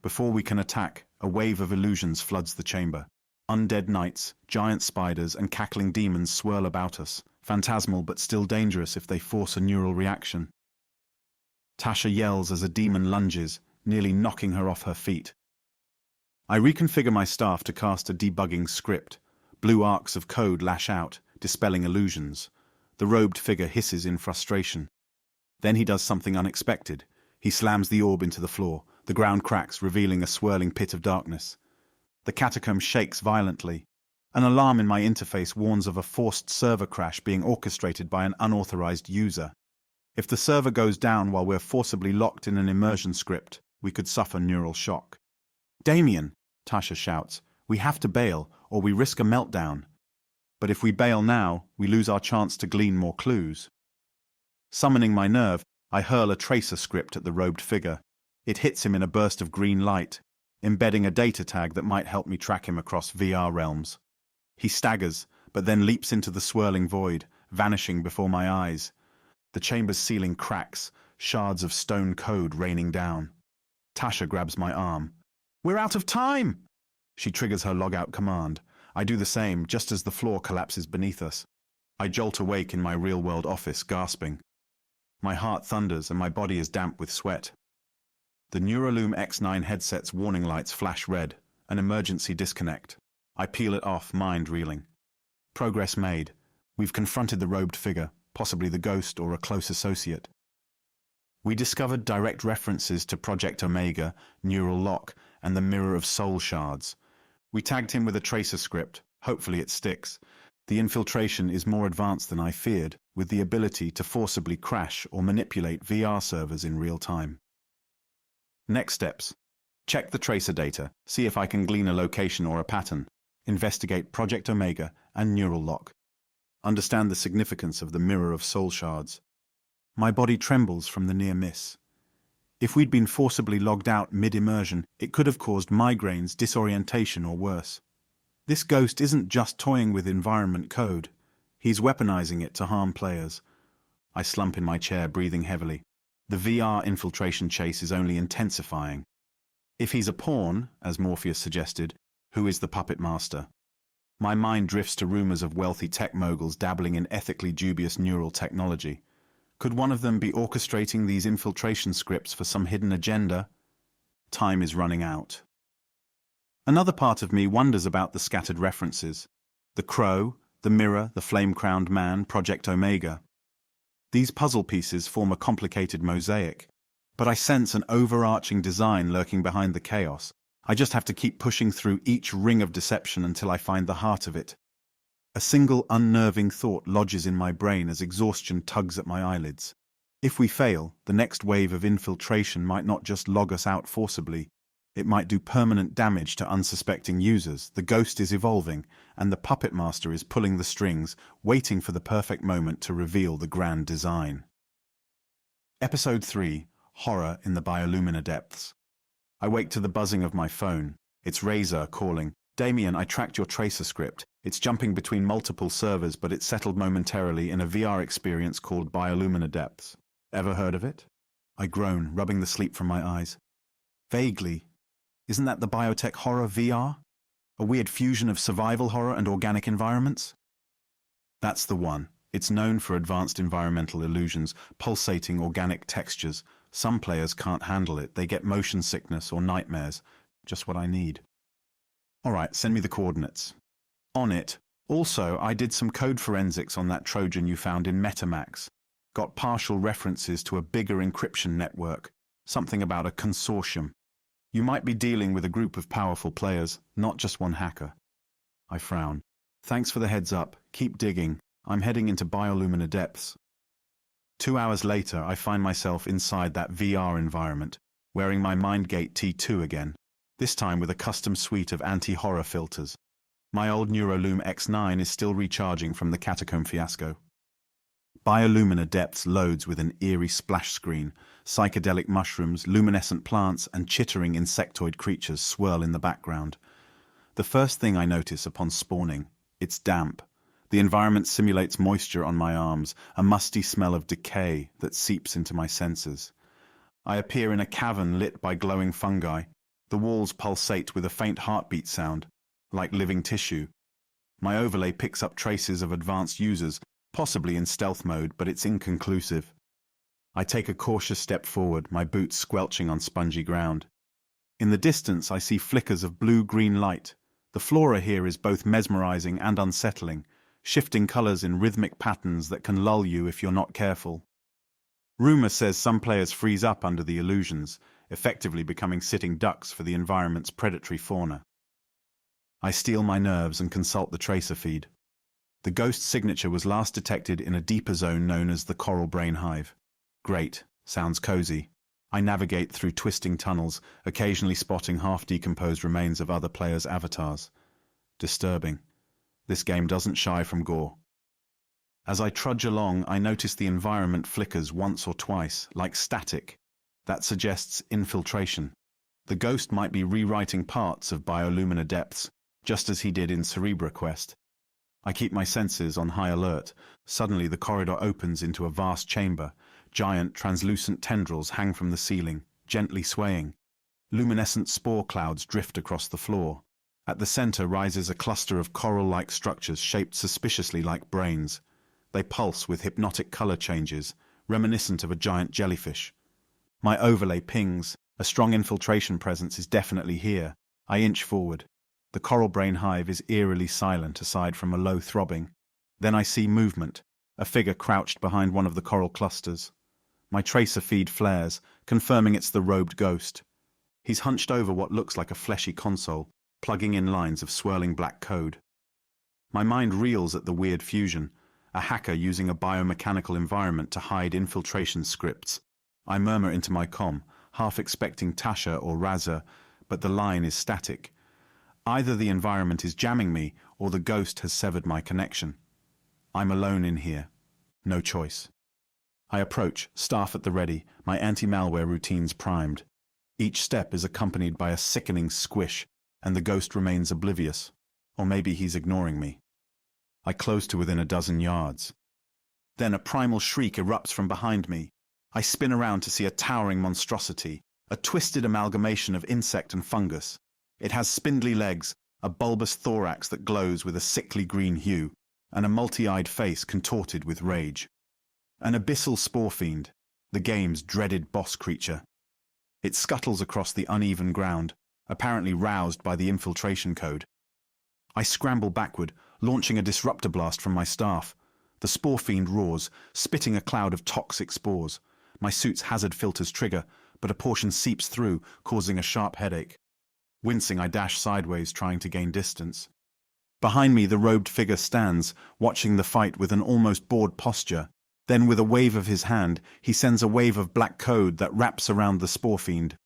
Before we can attack, a wave of illusions floods the chamber. Undead knights, giant spiders, and cackling demons swirl about us, phantasmal but still dangerous if they force a neural reaction. Tasha yells as a demon lunges, nearly knocking her off her feet. I reconfigure my staff to cast a debugging script. Blue arcs of code lash out, dispelling illusions. The robed figure hisses in frustration. Then he does something unexpected. He slams the orb into the floor. The ground cracks, revealing a swirling pit of darkness. The catacomb shakes violently. An alarm in my interface warns of a forced server crash being orchestrated by an unauthorized user. If the server goes down while we're forcibly locked in an immersion script, we could suffer neural shock. "Damian," Tasha shouts, "we have to bail, or we risk a meltdown. But if we bail now, we lose our chance to glean more clues." Summoning my nerve, I hurl a tracer script at the robed figure. It hits him in a burst of green light, embedding a data tag that might help me track him across VR realms. He staggers, but then leaps into the swirling void, vanishing before my eyes. The chamber's ceiling cracks, shards of stone code raining down. Tasha grabs my arm. "We're out of time!" She triggers her logout command. I do the same, just as the floor collapses beneath us. I jolt awake in my real-world office, gasping. My heart thunders and my body is damp with sweat. The Neuraloom X9 headset's warning lights flash red, an emergency disconnect. I peel it off, mind reeling. Progress made. We've confronted the robed figure, possibly the ghost or a close associate. We discovered direct references to Project Omega, Neural Lock, and the Mirror of Soul Shards. We tagged him with a tracer script. Hopefully it sticks. The infiltration is more advanced than I feared, with the ability to forcibly crash or manipulate VR servers in real time. Next steps. Check the tracer data, see if I can glean a location or a pattern. Investigate Project Omega and Neural Lock. Understand the significance of the Mirror of Soul Shards. My body trembles from the near miss. If we'd been forcibly logged out mid-immersion, it could have caused migraines, disorientation, or worse. This ghost isn't just toying with environment code. He's weaponizing it to harm players. I slump in my chair, breathing heavily. The VR infiltration chase is only intensifying. If he's a pawn, as Morpheus suggested, who is the puppet master? My mind drifts to rumors of wealthy tech moguls dabbling in ethically dubious neural technology. Could one of them be orchestrating these infiltration scripts for some hidden agenda? Time is running out. Another part of me wonders about the scattered references. The crow, the mirror, the flame-crowned man, Project Omega. These puzzle pieces form a complicated mosaic, but I sense an overarching design lurking behind the chaos. I just have to keep pushing through each ring of deception until I find the heart of it. A single unnerving thought lodges in my brain as exhaustion tugs at my eyelids. If we fail, the next wave of infiltration might not just log us out forcibly. It might do permanent damage to unsuspecting users. The ghost is evolving, and the puppet master is pulling the strings, waiting for the perfect moment to reveal the grand design. Episode 3. Horror in the Biolumina Depths. I wake to the buzzing of my phone. It's Razor calling. "Damian, I tracked your tracer script. It's jumping between multiple servers, but it's settled momentarily in a VR experience called Biolumina Depths. Ever heard of it?" I groan, rubbing the sleep from my eyes. "Vaguely. Isn't that the biotech horror VR? A weird fusion of survival horror and organic environments?" That's the one. It's known for advanced environmental illusions, pulsating organic textures. Some players can't handle it. They get motion sickness or nightmares. Just what I need. All right, send me the coordinates. On it. Also, I did some code forensics on that Trojan you found in MetaMax. Got partial references to a bigger encryption network. Something about a consortium. You might be dealing with a group of powerful players, not just one hacker. I frown. Thanks for the heads up. Keep digging. I'm heading into Biolumina Depths. 2 hours later, I find myself inside that VR environment, wearing my MindGate T2 again, this time with a custom suite of anti-horror filters. My old Neuraloom X9 is still recharging from the catacomb fiasco. Biolumina Depths loads with an eerie splash screen. Psychedelic mushrooms, luminescent plants, and chittering insectoid creatures swirl in the background. The first thing I notice upon spawning, it's damp. The environment simulates moisture on my arms, a musty smell of decay that seeps into my senses. I appear in a cavern lit by glowing fungi. The walls pulsate with a faint heartbeat sound, like living tissue. My overlay picks up traces of advanced users, possibly in stealth mode, but it's inconclusive. I take a cautious step forward, my boots squelching on spongy ground. In the distance, I see flickers of blue-green light. The flora here is both mesmerizing and unsettling, shifting colors in rhythmic patterns that can lull you if you're not careful. Rumor says some players freeze up under the illusions, effectively becoming sitting ducks for the environment's predatory fauna. I steel my nerves and consult the tracer feed. The ghost signature was last detected in a deeper zone known as the Coral Brain Hive. Great, sounds cozy. I navigate through twisting tunnels, occasionally spotting half-decomposed remains of other players' avatars. Disturbing. This game doesn't shy from gore. As I trudge along, I notice the environment flickers once or twice, like static. That suggests infiltration. The ghost might be rewriting parts of Biolumina Depths, just as he did in Cerebra Quest. I keep my senses on high alert. Suddenly the corridor opens into a vast chamber. Giant, translucent tendrils hang from the ceiling, gently swaying. Luminescent spore clouds drift across the floor. At the center rises a cluster of coral-like structures shaped suspiciously like brains. They pulse with hypnotic color changes, reminiscent of a giant jellyfish. My overlay pings. A strong infiltration presence is definitely here. I inch forward. The Coral Brain Hive is eerily silent aside from a low throbbing. Then I see movement, a figure crouched behind one of the coral clusters. My tracer feed flares, confirming it's the robed ghost. He's hunched over what looks like a fleshy console, plugging in lines of swirling black code. My mind reels at the weird fusion, a hacker using a biomechanical environment to hide infiltration scripts. I murmur into my comm, half expecting Tasha or Raza, but the line is static. Either the environment is jamming me, or the ghost has severed my connection. I'm alone in here. No choice. I approach, staff at the ready, my anti-malware routines primed. Each step is accompanied by a sickening squish, and the ghost remains oblivious. Or maybe he's ignoring me. I close to within a dozen yards. Then a primal shriek erupts from behind me. I spin around to see a towering monstrosity, a twisted amalgamation of insect and fungus. It has spindly legs, a bulbous thorax that glows with a sickly green hue, and a multi-eyed face contorted with rage. An abyssal spore fiend, the game's dreaded boss creature. It scuttles across the uneven ground, apparently roused by the infiltration code. I scramble backward, launching a disruptor blast from my staff. The spore fiend roars, spitting a cloud of toxic spores. My suit's hazard filters trigger, but a portion seeps through, causing a sharp headache. Wincing, I dash sideways, trying to gain distance. Behind me, the robed figure stands, watching the fight with an almost bored posture. Then, with a wave of his hand, he sends a wave of black code that wraps around the spore fiend.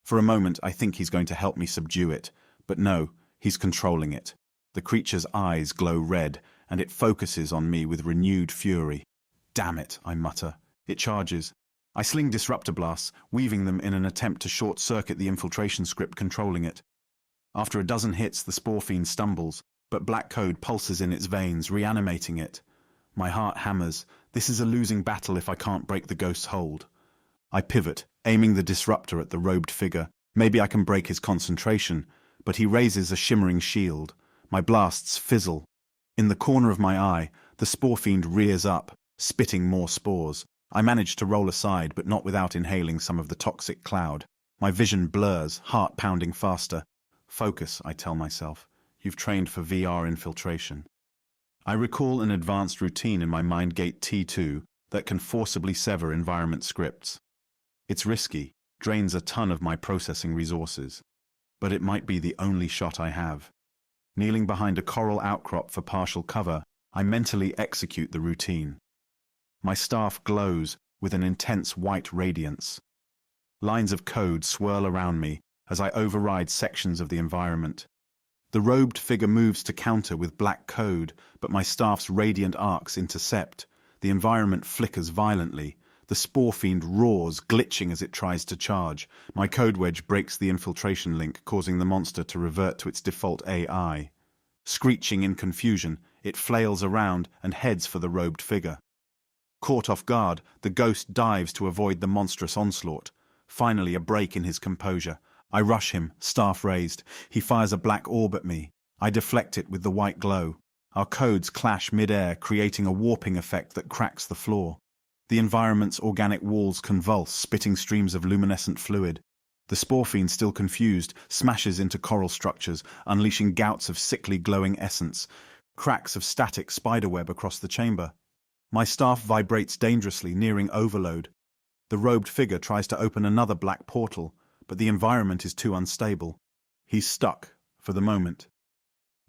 For a moment, I think he's going to help me subdue it. But no, he's controlling it. The creature's eyes glow red, and it focuses on me with renewed fury. Damn it, I mutter. It charges. I sling disruptor blasts, weaving them in an attempt to short-circuit the infiltration script controlling it. After a dozen hits, the spore fiend stumbles, but black code pulses in its veins, reanimating it. My heart hammers. This is a losing battle if I can't break the ghost's hold. I pivot, aiming the disruptor at the robed figure. Maybe I can break his concentration, but he raises a shimmering shield. My blasts fizzle. In the corner of my eye, the spore fiend rears up, spitting more spores. I manage to roll aside, but not without inhaling some of the toxic cloud. My vision blurs, heart pounding faster. Focus, I tell myself. You've trained for VR infiltration. I recall an advanced routine in my MindGate T2 that can forcibly sever environment scripts. It's risky, drains a ton of my processing resources, but it might be the only shot I have. Kneeling behind a coral outcrop for partial cover, I mentally execute the routine. My staff glows with an intense white radiance. Lines of code swirl around me as I override sections of the environment. The robed figure moves to counter with black code, but my staff's radiant arcs intercept. The environment flickers violently. The The spore fiend roars, glitching as it tries to charge. My code wedge breaks the infiltration link, causing the monster to revert to its default AI. Screeching in confusion, it flails around and heads for the robed figure. Caught off guard, the ghost dives to avoid the monstrous onslaught. Finally, a break in his composure. I rush him, staff raised. He fires a black orb at me. I deflect it with the white glow. Our codes clash mid-air, creating a warping effect that cracks the floor. The environment's organic walls convulse, spitting streams of luminescent fluid. The spore fiend, still confused, smashes into coral structures, unleashing gouts of sickly glowing essence. Cracks of static spiderweb across the chamber. My staff vibrates dangerously, nearing overload. The robed figure tries to open another black portal, but the environment is too unstable. He's stuck, for the moment.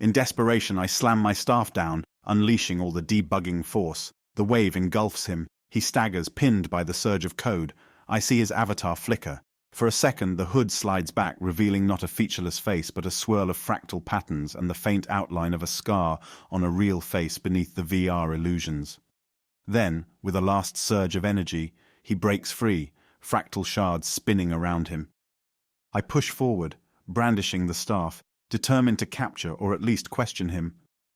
In desperation, I slam my staff down, unleashing all the debugging force. The wave engulfs him. He staggers, pinned by the surge of code. I see his avatar flicker. For a second, the hood slides back, revealing not a featureless face, but a swirl of fractal patterns and the faint outline of a scar on a real face beneath the VR illusions. Then, with a last surge of energy, he breaks free, fractal shards spinning around him. I push forward, brandishing the staff, determined to capture or at least question him,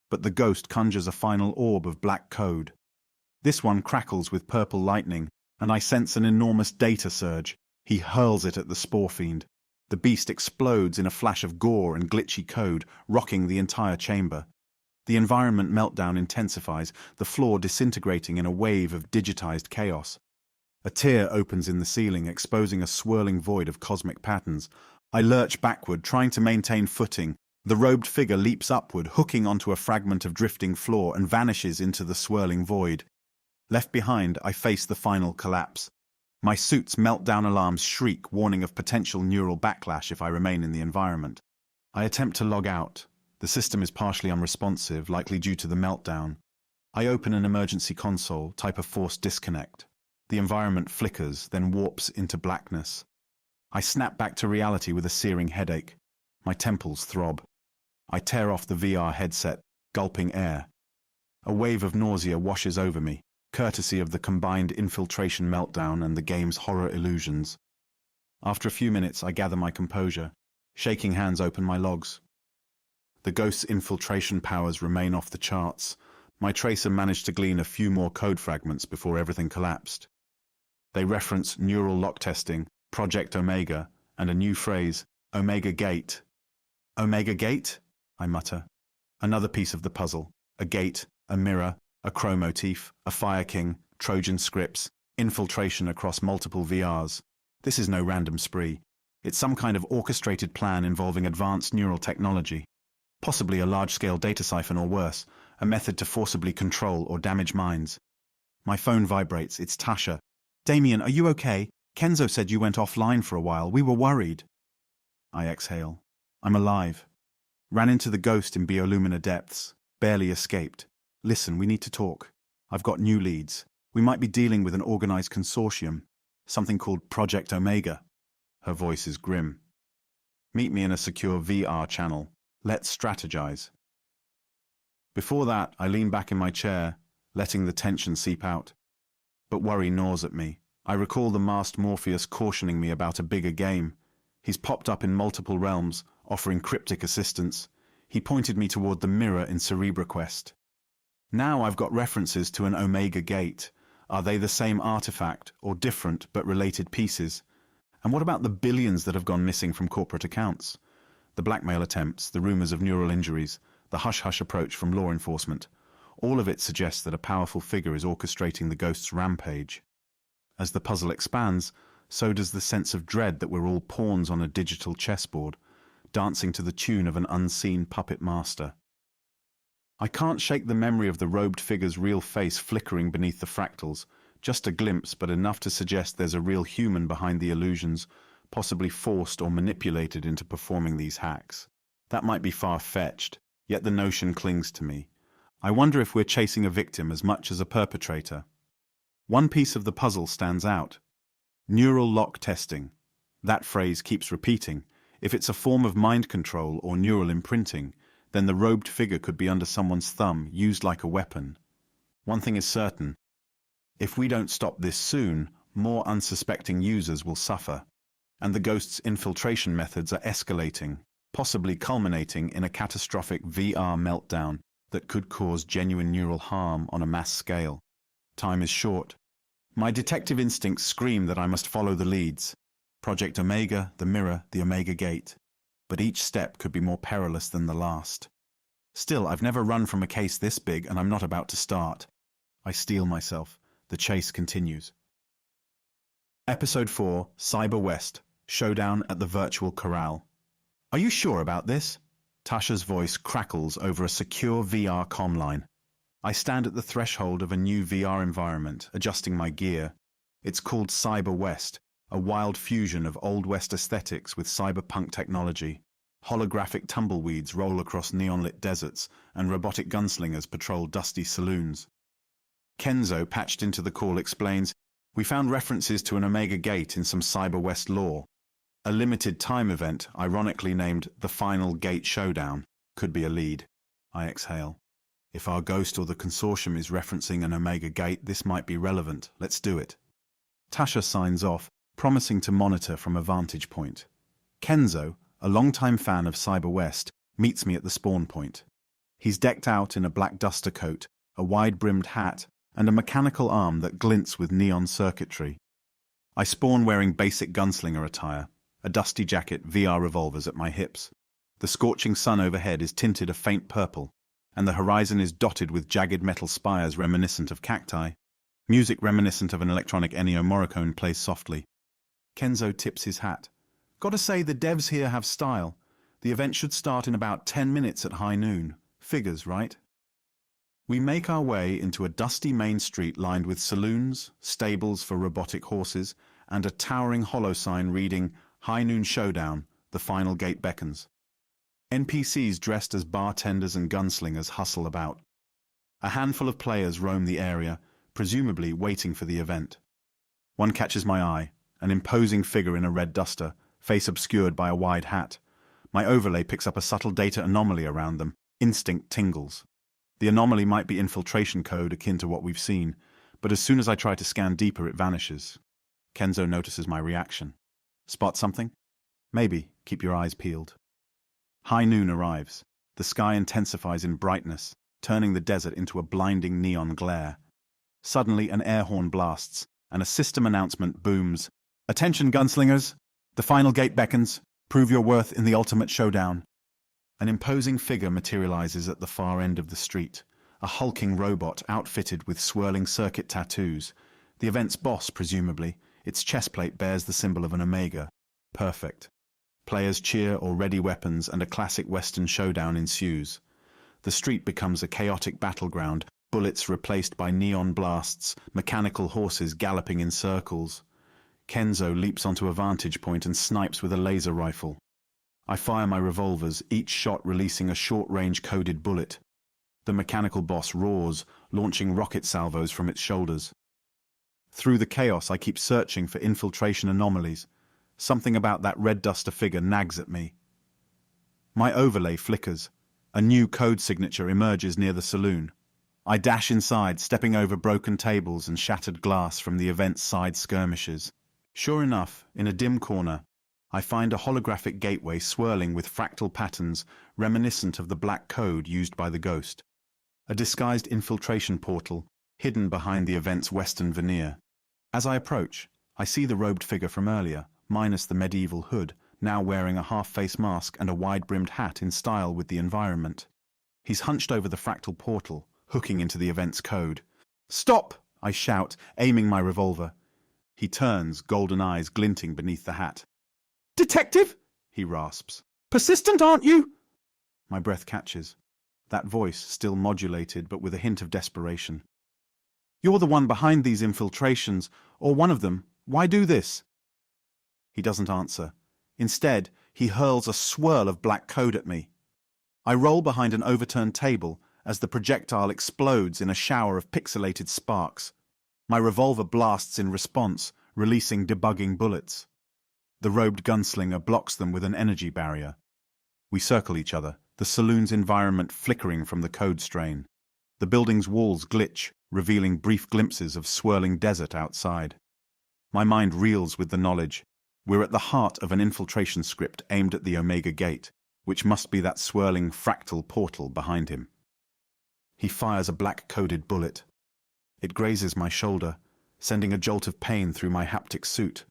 but the ghost conjures a final orb of black code. This one crackles with purple lightning, and I sense an enormous data surge. He hurls it at the spore fiend. The beast explodes in a flash of gore and glitchy code, rocking the entire chamber. The environment meltdown intensifies, the floor disintegrating in a wave of digitized chaos. A tear opens in the ceiling, exposing a swirling void of cosmic patterns. I lurch backward, trying to maintain footing. The robed figure leaps upward, hooking onto a fragment of drifting floor, and vanishes into the swirling void. Left behind, I face the final collapse. My suit's meltdown alarms shriek, warning of potential neural backlash if I remain in the environment. I attempt to log out. The system is partially unresponsive, likely due to the meltdown. I open an emergency console, type a forced disconnect. The environment flickers, then warps into blackness. I snap back to reality with a searing headache. My temples throb. I tear off the VR headset, gulping air. A wave of nausea washes over me, courtesy of the combined infiltration meltdown and the game's horror illusions. After a few minutes, I gather my composure. Shaking hands, open my logs. The ghost's infiltration powers remain off the charts. My tracer managed to glean a few more code fragments before everything collapsed. They reference neural lock testing, Project Omega, and a new phrase, Omega Gate. Omega Gate? I mutter. Another piece of the puzzle. A gate, a mirror, a crow motif, a fire king, Trojan scripts, infiltration across multiple VRs. This is no random spree. It's some kind of orchestrated plan involving advanced neural technology. Possibly a large-scale data siphon or worse, a method to forcibly control or damage minds. My phone vibrates. It's Tasha. Damian, are you okay? Kenzo said you went offline for a while. We were worried. I exhale. I'm alive. Ran into the ghost in biolumina depths. Barely escaped. Listen, we need to talk. I've got new leads. We might be dealing with an organized consortium. Something called Project Omega. Her voice is grim. Meet me in a secure VR channel. Let's strategize. Before that, I lean back in my chair, letting the tension seep out. But worry gnaws at me. I recall the masked Morpheus cautioning me about a bigger game. He's popped up in multiple realms, offering cryptic assistance. He pointed me toward the mirror in CerebraQuest. Now I've got references to an Omega Gate. Are they the same artifact, or different but related pieces? And what about the billions that have gone missing from corporate accounts? The blackmail attempts, the rumors of neural injuries, the hush-hush approach from law enforcement. All of it suggests that a powerful figure is orchestrating the ghost's rampage. As the puzzle expands, so does the sense of dread that we're all pawns on a digital chessboard, dancing to the tune of an unseen puppet master. I can't shake the memory of the robed figure's real face flickering beneath the fractals, just a glimpse, but enough to suggest there's a real human behind the illusions, possibly forced or manipulated into performing these hacks. That might be far-fetched, yet the notion clings to me. I wonder if we're chasing a victim as much as a perpetrator. One piece of the puzzle stands out. Neural lock testing. That phrase keeps repeating. If it's a form of mind control or neural imprinting, then the robed figure could be under someone's thumb, used like a weapon. One thing is certain. If we don't stop this soon, more unsuspecting users will suffer. And the Ghost's infiltration methods are escalating, possibly culminating in a catastrophic VR meltdown that could cause genuine neural harm on a mass scale. Time is short. My detective instincts scream that I must follow the leads. Project Omega, the mirror, the Omega Gate. But each step could be more perilous than the last. Still, I've never run from a case this big, and I'm not about to start. I steel myself. The chase continues. Episode 4, Cyber West, Showdown at the Virtual Corral. Are you sure about this? Tasha's voice crackles over a secure VR comm line. I stand at the threshold of a new VR environment, adjusting my gear. It's called Cyber West, a wild fusion of Old West aesthetics with cyberpunk technology. Holographic tumbleweeds roll across neon-lit deserts, and robotic gunslingers patrol dusty saloons. Kenzo, patched into the call, explains, "We found references to an Omega Gate in some Cyber West lore. A limited-time event, ironically named The Final Gate Showdown, could be a lead." I exhale. If our Ghost or the Consortium is referencing an Omega Gate, this might be relevant. Let's do it. Tasha signs off, promising to monitor from a vantage point. Kenzo, a longtime fan of Cyber West, meets me at the spawn point. He's decked out in a black duster coat, a wide-brimmed hat, and a mechanical arm that glints with neon circuitry. I spawn wearing basic gunslinger attire, a dusty jacket, VR revolvers at my hips. The scorching sun overhead is tinted a faint purple, and the horizon is dotted with jagged metal spires reminiscent of cacti. Music reminiscent of an electronic Ennio Morricone plays softly. Kenzo tips his hat. "Gotta say, the devs here have style. The event should start in about 10 minutes at high noon. Figures, right?" We make our way into a dusty main street lined with saloons, stables for robotic horses, and a towering holo sign reading, "High Noon Showdown, the Final Gate Beckons." NPCs dressed as bartenders and gunslingers hustle about. A handful of players roam the area, presumably waiting for the event. One catches my eye, an imposing figure in a red duster, face obscured by a wide hat. My overlay picks up a subtle data anomaly around them. Instinct tingles. The anomaly might be infiltration code akin to what we've seen, but as soon as I try to scan deeper, it vanishes. Kenzo notices my reaction. "Spot something?" "Maybe. Keep your eyes peeled." High noon arrives. The sky intensifies in brightness, turning the desert into a blinding neon glare. Suddenly, an air horn blasts, and a system announcement booms. "Attention, gunslingers! The final gate beckons. Prove your worth in the ultimate showdown." An imposing figure materializes at the far end of the street, a hulking robot outfitted with swirling circuit tattoos. The event's boss, presumably. Its chest plate bears the symbol of an Omega. Perfect. Players cheer or ready weapons, and a classic Western showdown ensues. The street becomes a chaotic battleground, bullets replaced by neon blasts, mechanical horses galloping in circles. Kenzo leaps onto a vantage point and snipes with a laser rifle. I fire my revolvers, each shot releasing a short-range coded bullet. The mechanical boss roars, launching rocket salvos from its shoulders. Through the chaos, I keep searching for infiltration anomalies. Something about that red duster figure nags at me. My overlay flickers. A new code signature emerges near the saloon. I dash inside, stepping over broken tables and shattered glass from the event's side skirmishes. Sure enough, in a dim corner, I find a holographic gateway swirling with fractal patterns reminiscent of the black code used by the Ghost. A disguised infiltration portal, hidden behind the event's western veneer. As I approach, I see the robed figure from earlier, minus the medieval hood, now wearing a half-face mask and a wide-brimmed hat in style with the environment. He's hunched over the fractal portal, hooking into the event's code. "Stop!" I shout, aiming my revolver. He turns, golden eyes glinting beneath the hat. "Detective!" he rasps. "Persistent, aren't you?" My breath catches. That voice, still modulated, but with a hint of desperation. "You're the one behind these infiltrations, or one of them. Why do this?" He doesn't answer. Instead, he hurls a swirl of black code at me. I roll behind an overturned table as the projectile explodes in a shower of pixelated sparks. My revolver blasts in response, releasing debugging bullets. The robed gunslinger blocks them with an energy barrier. We circle each other, the saloon's environment flickering from the code strain. The building's walls glitch, revealing brief glimpses of swirling desert outside. My mind reels with the knowledge. We're at the heart of an infiltration script aimed at the Omega Gate, which must be that swirling fractal portal behind him. He fires a black-coded bullet. It grazes my shoulder, sending a jolt of pain through my haptic suit.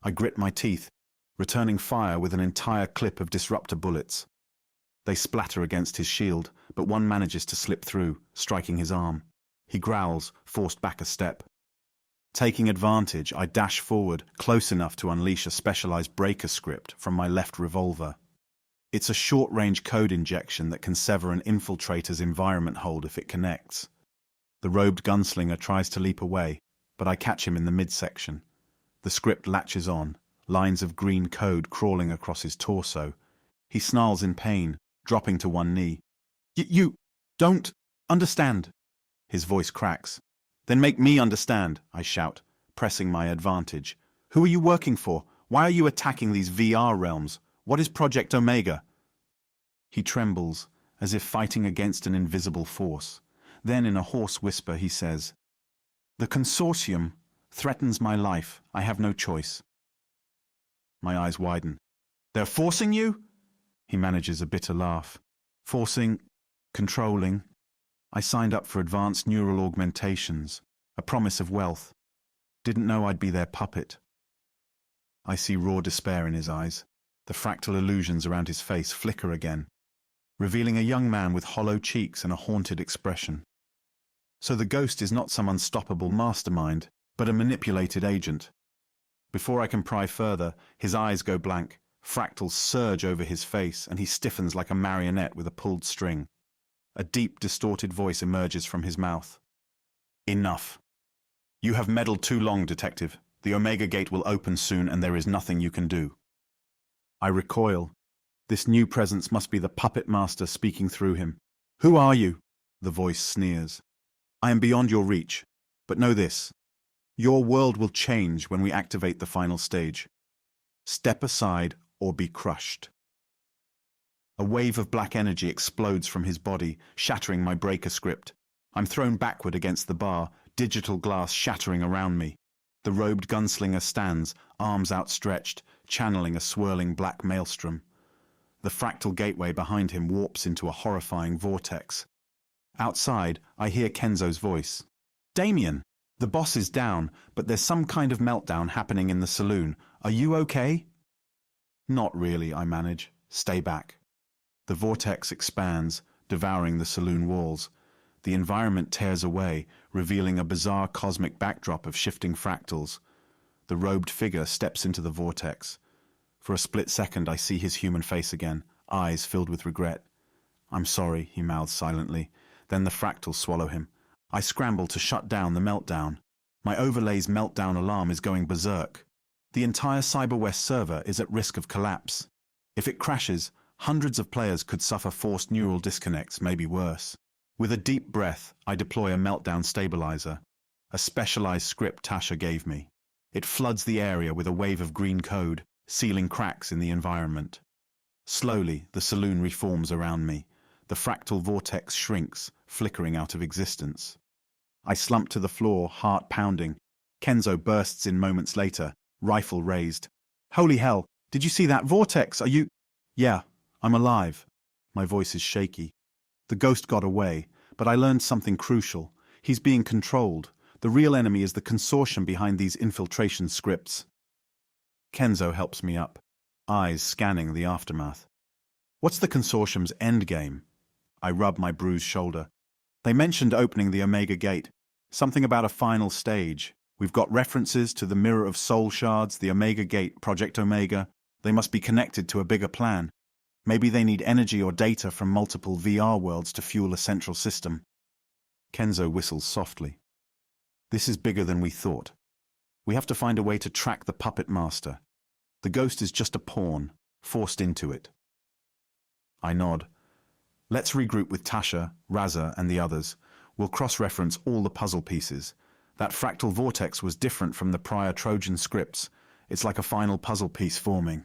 I grit my teeth, returning fire with an entire clip of disruptor bullets. They splatter against his shield, but one manages to slip through, striking his arm. He growls, forced back a step. Taking advantage, I dash forward, close enough to unleash a specialized breaker script from my left revolver. It's a short-range code injection that can sever an infiltrator's environment hold if it connects. The robed gunslinger tries to leap away, but I catch him in the midsection. The script latches on, lines of green code crawling across his torso. He snarls in pain, dropping to one knee. You don't understand. His voice cracks. Then make me understand, I shout, pressing my advantage. Who are you working for? Why are you attacking these VR realms? What is Project Omega? He trembles, as if fighting against an invisible force. Then in a hoarse whisper he says, "The consortium threatens my life. I have no choice." My eyes widen. "They're forcing you?" He manages a bitter laugh. "Forcing, controlling. I signed up for advanced neural augmentations, a promise of wealth. Didn't know I'd be their puppet." I see raw despair in his eyes. The fractal illusions around his face flicker again, revealing a young man with hollow cheeks and a haunted expression. So the ghost is not some unstoppable mastermind, but a manipulated agent. Before I can pry further, his eyes go blank, fractals surge over his face, and he stiffens like a marionette with a pulled string. A deep, distorted voice emerges from his mouth. "Enough. You have meddled too long, Detective. The Omega Gate will open soon, and there is nothing you can do." I recoil. This new presence must be the puppet master speaking through him. "Who are you?" The voice sneers. "I am beyond your reach. But know this. Your world will change when we activate the final stage. Step aside or be crushed." A wave of black energy explodes from his body, shattering my breaker script. I'm thrown backward against the bar, digital glass shattering around me. The robed gunslinger stands, arms outstretched, channeling a swirling black maelstrom. The fractal gateway behind him warps into a horrifying vortex. Outside, I hear Kenzo's voice. "Damian, the boss is down, but there's some kind of meltdown happening in the saloon. Are you okay?" "Not really," I manage. "Stay back." The vortex expands, devouring the saloon walls. The environment tears away, revealing a bizarre cosmic backdrop of shifting fractals. The robed figure steps into the vortex. For a split second I see his human face again, eyes filled with regret. "I'm sorry," he mouths silently. Then the fractals swallow him. I scramble to shut down the meltdown. My overlay's meltdown alarm is going berserk. The entire CyberWest server is at risk of collapse. If it crashes, hundreds of players could suffer forced neural disconnects, maybe worse. With a deep breath, I deploy a meltdown stabilizer, a specialized script Tasha gave me. It floods the area with a wave of green code, sealing cracks in the environment. Slowly, the saloon reforms around me. The fractal vortex shrinks, flickering out of existence. I slump to the floor, heart pounding. Kenzo bursts in moments later, rifle raised. "Holy hell, did you see that vortex? Are you—" "Yeah, I'm alive." My voice is shaky. The ghost got away, but I learned something crucial. He's being controlled. The real enemy is the consortium behind these infiltration scripts. Kenzo helps me up, eyes scanning the aftermath. "What's the consortium's endgame?" I rub my bruised shoulder. "They mentioned opening the Omega Gate. Something about a final stage. We've got references to the Mirror of Soul Shards, the Omega Gate, Project Omega. They must be connected to a bigger plan. Maybe they need energy or data from multiple VR worlds to fuel a central system." Kenzo whistles softly. "This is bigger than we thought. We have to find a way to track the puppet master. The ghost is just a pawn, forced into it." I nod. "Let's regroup with Tasha, Raza, and the others. We'll cross-reference all the puzzle pieces. That fractal vortex was different from the prior Trojan scripts. It's like a final puzzle piece forming."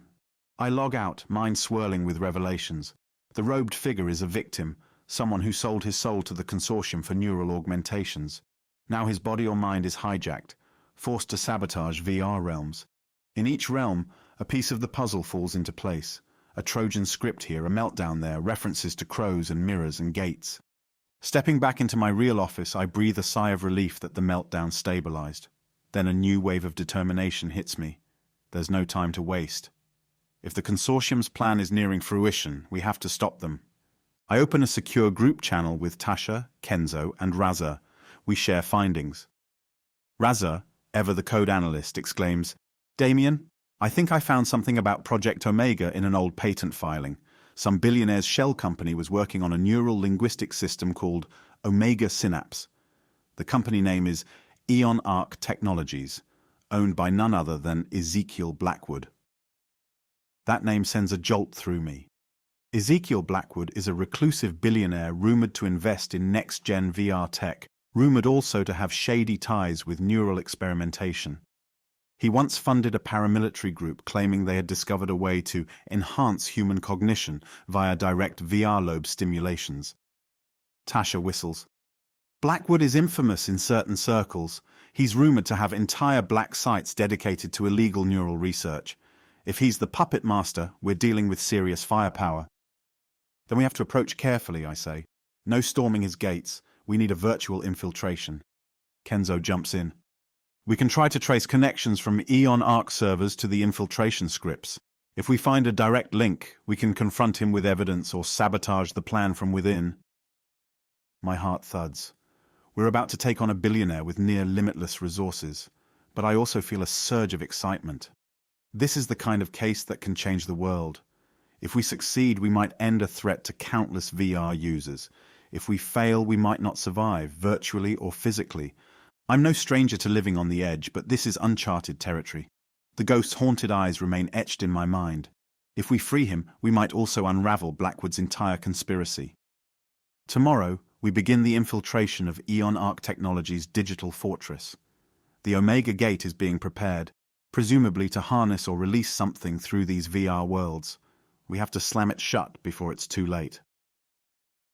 I log out, mind swirling with revelations. The robed figure is a victim, someone who sold his soul to the consortium for neural augmentations. Now his body or mind is hijacked, forced to sabotage VR realms. In each realm, a piece of the puzzle falls into place. A Trojan script here, a meltdown there, references to crows and mirrors and gates. Stepping back into my real office, I breathe a sigh of relief that the meltdown stabilized. Then a new wave of determination hits me. There's no time to waste. If the consortium's plan is nearing fruition, we have to stop them. I open a secure group channel with Tasha, Kenzo, and Raza. We share findings. Raza, ever the code analyst, exclaims, "Damian, I think I found something about Project Omega in an old patent filing. Some billionaire's shell company was working on a neural linguistic system called Omega Synapse. The company name is Eon Arc Technologies, owned by none other than Ezekiel Blackwood." That name sends a jolt through me. Ezekiel Blackwood is a reclusive billionaire rumored to invest in next-gen VR tech, rumored also to have shady ties with neural experimentation. He once funded a paramilitary group claiming they had discovered a way to enhance human cognition via direct VR lobe stimulations. Tasha whistles. "Blackwood is infamous in certain circles. He's rumored to have entire black sites dedicated to illegal neural research. If he's the puppet master, we're dealing with serious firepower." "Then we have to approach carefully," I say. "No storming his gates. We need a virtual infiltration." Kenzo jumps in. "We can try to trace connections from Eon Arc servers to the infiltration scripts. If we find a direct link, we can confront him with evidence or sabotage the plan from within." My heart thuds. We're about to take on a billionaire with near limitless resources, but I also feel a surge of excitement. This is the kind of case that can change the world. If we succeed, we might end a threat to countless VR users. If we fail, we might not survive, virtually or physically. I'm no stranger to living on the edge, but this is uncharted territory. The ghost's haunted eyes remain etched in my mind. If we free him, we might also unravel Blackwood's entire conspiracy. Tomorrow, we begin the infiltration of Eon Arc Technologies' digital fortress. The Omega Gate is being prepared, presumably to harness or release something through these VR worlds. We have to slam it shut before it's too late.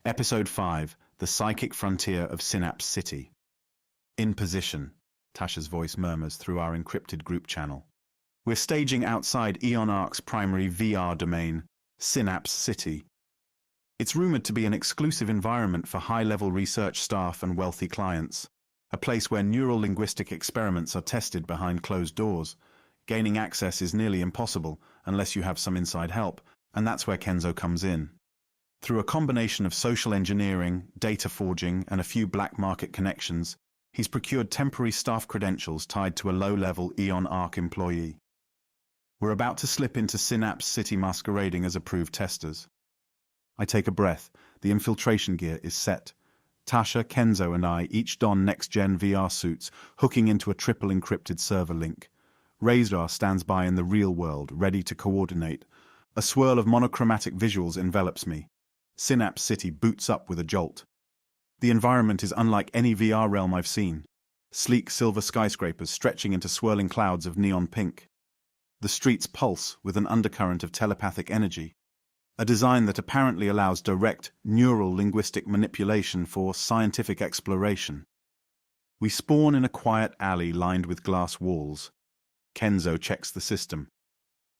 Episode 5, The Psychic Frontier of Synapse City. "In position," Tasha's voice murmurs through our encrypted group channel. "We're staging outside Eon Arc's primary VR domain, Synapse City. It's rumored to be an exclusive environment for high-level research staff and wealthy clients, a place where neural linguistic experiments are tested behind closed doors. Gaining access is nearly impossible unless you have some inside help, and that's where Kenzo comes in. Through a combination of social engineering, data forging, and a few black market connections, he's procured temporary staff credentials tied to a low-level Eon Arc employee. We're about to slip into Synapse City masquerading as approved testers." I take a breath. The infiltration gear is set. Tasha, Kenzo, and I each don next-gen VR suits, hooking into a triple encrypted server link. Razor stands by in the real world, ready to coordinate. A swirl of monochromatic visuals envelops me. Synapse City boots up with a jolt. The environment is unlike any VR realm I've seen. Sleek silver skyscrapers stretching into swirling clouds of neon pink. The streets pulse with an undercurrent of telepathic energy. A design that apparently allows direct, neural linguistic manipulation for scientific exploration. We spawn in a quiet alley lined with glass walls. Kenzo checks the system.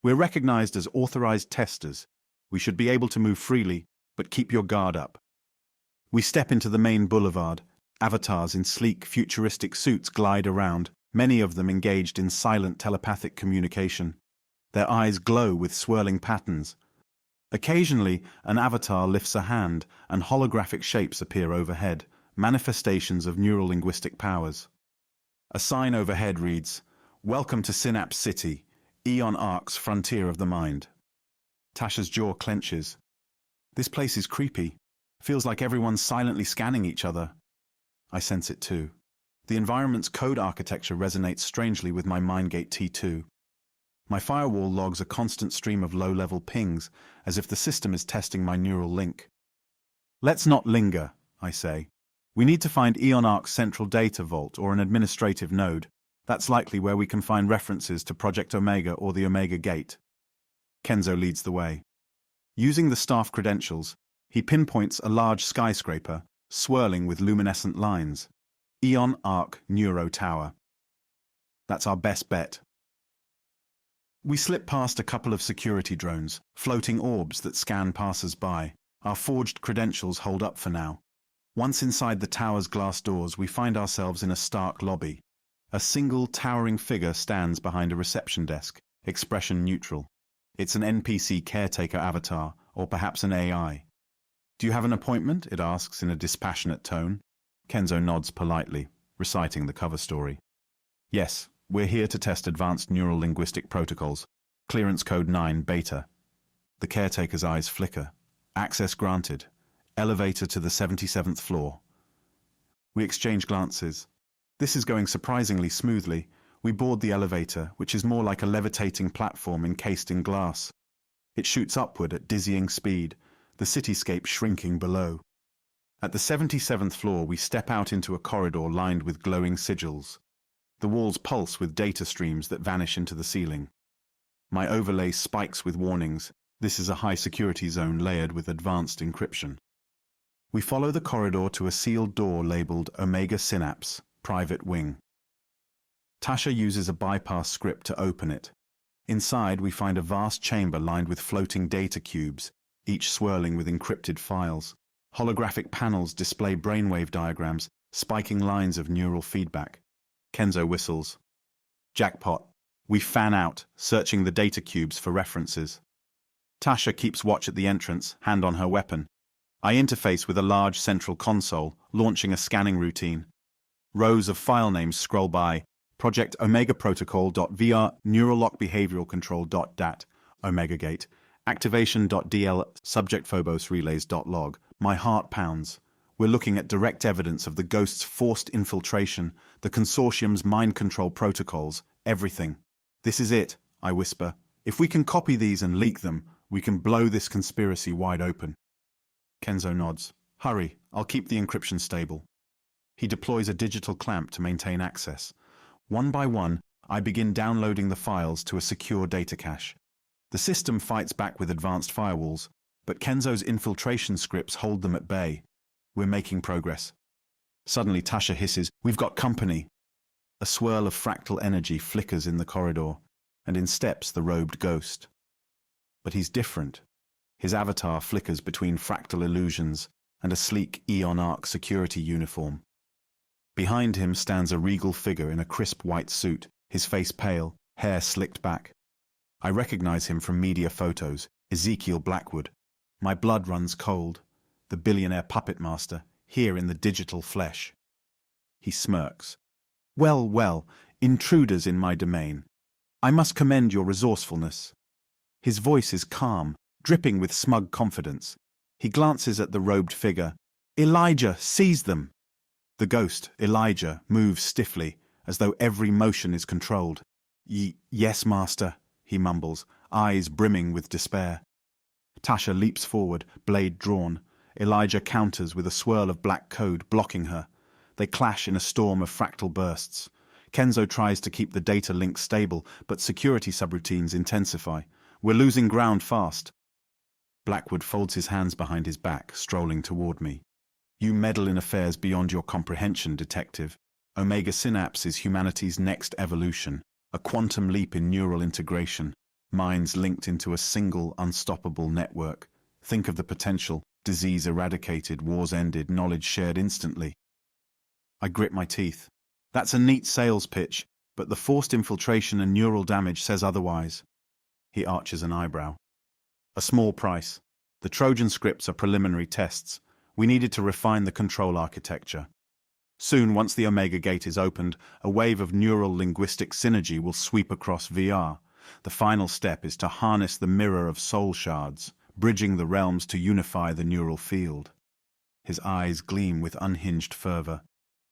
We're recognized as authorized testers. We should be able to move freely, but keep your guard up. We step into the main boulevard. Avatars in sleek, futuristic suits glide around, many of them engaged in silent telepathic communication. Their eyes glow with swirling patterns. Occasionally, an avatar lifts a hand, and holographic shapes appear overhead, manifestations of neurolinguistic powers. A sign overhead reads, "Welcome to Synapse City, Eon Arc's frontier of the mind." Tasha's jaw clenches. This place is creepy. Feels like everyone's silently scanning each other. I sense it too. The environment's code architecture resonates strangely with my MindGate T2. My firewall logs a constant stream of low-level pings, as if the system is testing my neural link. "Let's not linger," I say. "We need to find Eon Arc's central data vault or an administrative node. That's likely where we can find references to Project Omega or the Omega Gate." Kenzo leads the way. Using the staff credentials, he pinpoints a large skyscraper, swirling with luminescent lines. Eon Arc Neuro Tower. That's our best bet. We slip past a couple of security drones, floating orbs that scan passers-by. Our forged credentials hold up for now. Once inside the tower's glass doors, we find ourselves in a stark lobby. A single towering figure stands behind a reception desk, expression neutral. It's an NPC caretaker avatar, or perhaps an AI. "Do you have an appointment?" it asks in a dispassionate tone. Kenzo nods politely, reciting the cover story. "Yes, we're here to test advanced neural linguistic protocols. Clearance code 9 beta." The caretaker's eyes flicker. "Access granted. Elevator to the 77th floor." We exchange glances. This is going surprisingly smoothly. We board the elevator, which is more like a levitating platform encased in glass. It shoots upward at dizzying speed, the cityscape shrinking below. At the 77th floor, we step out into a corridor lined with glowing sigils. The walls pulse with data streams that vanish into the ceiling. My overlay spikes with warnings. This is a high-security zone layered with advanced encryption. We follow the corridor to a sealed door labeled Omega Synapse, Private Wing. Tasha uses a bypass script to open it. Inside, we find a vast chamber lined with floating data cubes, each swirling with encrypted files. Holographic panels display brainwave diagrams, spiking lines of neural feedback. Kenzo whistles. Jackpot. We fan out, searching the data cubes for references. Tasha keeps watch at the entrance, hand on her weapon. I interface with a large central console, launching a scanning routine. Rows of file names scroll by. Project Omega Protocol.vr, Neural Lock Behavioral Control.dat, Omega Gate, Activation.dl, Subject Phobos Relays.log. My heart pounds. We're looking at direct evidence of the Ghost's forced infiltration, the consortium's mind control protocols, everything. "This is it," I whisper. "If we can copy these and leak them, we can blow this conspiracy wide open." Kenzo nods. "Hurry, I'll keep the encryption stable." He deploys a digital clamp to maintain access. One by one, I begin downloading the files to a secure data cache. The system fights back with advanced firewalls, but Kenzo's infiltration scripts hold them at bay. We're making progress. Suddenly Tasha hisses, "We've got company." A swirl of fractal energy flickers in the corridor, and in steps the robed ghost. But he's different. His avatar flickers between fractal illusions and a sleek Eon Arc security uniform. Behind him stands a regal figure in a crisp white suit, his face pale, hair slicked back. I recognize him from media photos, Ezekiel Blackwood. My blood runs cold. The billionaire puppet master, here in the digital flesh. He smirks. "Well, well, intruders in my domain. I must commend your resourcefulness." His voice is calm, dripping with smug confidence. He glances at the robed figure. "Elijah, seize them!" The ghost, Elijah, moves stiffly, as though every motion is controlled. Yes, master," he mumbles, eyes brimming with despair. Tasha leaps forward, blade drawn. Elijah counters with a swirl of black code, blocking her. They clash in a storm of fractal bursts. Kenzo tries to keep the data link stable, but security subroutines intensify. We're losing ground fast. Blackwood folds his hands behind his back, strolling toward me. "You meddle in affairs beyond your comprehension, detective. Omega Synapse is humanity's next evolution, a quantum leap in neural integration, minds linked into a single, unstoppable network. Think of the potential: disease eradicated, wars ended, knowledge shared instantly." I grit my teeth. That's a neat sales pitch, but the forced infiltration and neural damage says otherwise. He arches an eyebrow. "A small price. The Trojan scripts are preliminary tests. We needed to refine the control architecture. Soon, once the Omega Gate is opened, a wave of neural linguistic synergy will sweep across VR. The final step is to harness the mirror of soul shards, bridging the realms to unify the neural field." His eyes gleam with unhinged fervor.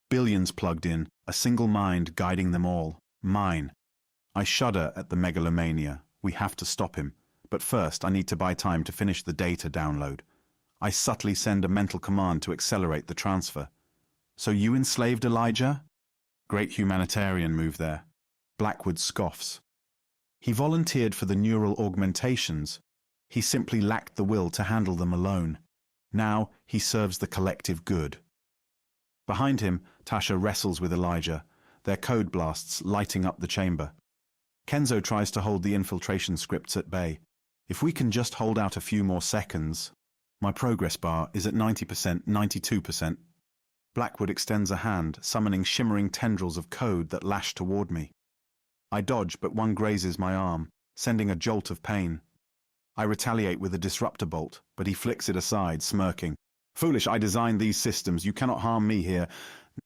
Billions plugged in, a single mind guiding them all. Mine. I shudder at the megalomania. We have to stop him. But first, I need to buy time to finish the data download. I subtly send a mental command to accelerate the transfer. "So you enslaved Elijah?" Great humanitarian move there. Blackwood scoffs. "He volunteered for the neural augmentations. He simply lacked the will to handle them alone. Now he serves the collective good." Behind him, Tasha wrestles with Elijah. their code blasts lighting up the chamber. Kenzo tries to hold the infiltration scripts at bay. If we can just hold out a few more seconds... My progress bar is at 90%, 92%. Blackwood extends a hand, summoning shimmering tendrils of code that lash toward me. I dodge, but one grazes my arm, sending a jolt of pain. I retaliate with a disruptor bolt, but he flicks it aside, smirking. Foolish, I designed these systems. You cannot harm me here.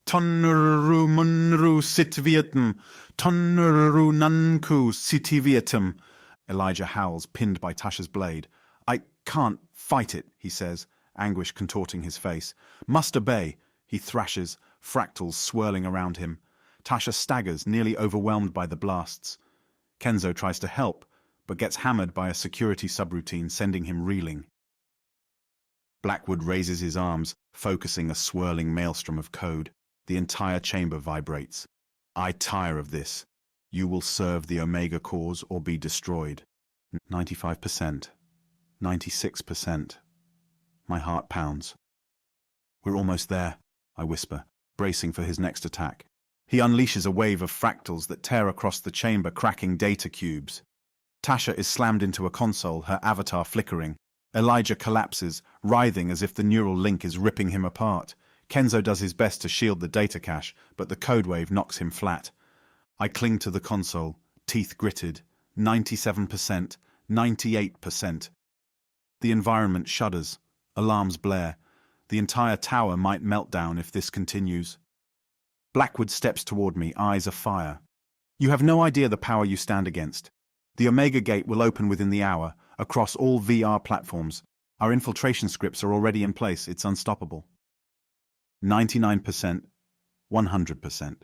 Tonru munru sitvietum. Tonru nanku sitivietum. Elijah howls, pinned by Tasha's blade. I can't fight it, he says, anguish contorting his face. Must obey, he thrashes, fractals swirling around him. Tasha staggers, nearly overwhelmed by the blasts. Kenzo tries to help, but gets hammered by a security subroutine, sending him reeling. Blackwood raises his arms, focusing a swirling maelstrom of code. The entire chamber vibrates. I tire of this. You will serve the Omega cause or be destroyed. 95%. 96%. My heart pounds. We're almost there, I whisper, bracing for his next attack. He unleashes a wave of fractals that tear across the chamber, cracking data cubes. Tasha is slammed into a console, her avatar flickering. Elijah collapses, writhing as if the neural link is ripping him apart. Kenzo does his best to shield the data cache, but the code wave knocks him flat. I cling to the console, teeth gritted. 97%, 98%. The environment shudders. Alarms blare. The entire tower might melt down if this continues. Blackwood steps toward me, eyes afire. You have no idea the power you stand against. The Omega Gate will open within the hour, across all VR platforms. Our infiltration scripts are already in place. It's unstoppable. 99%, 100%.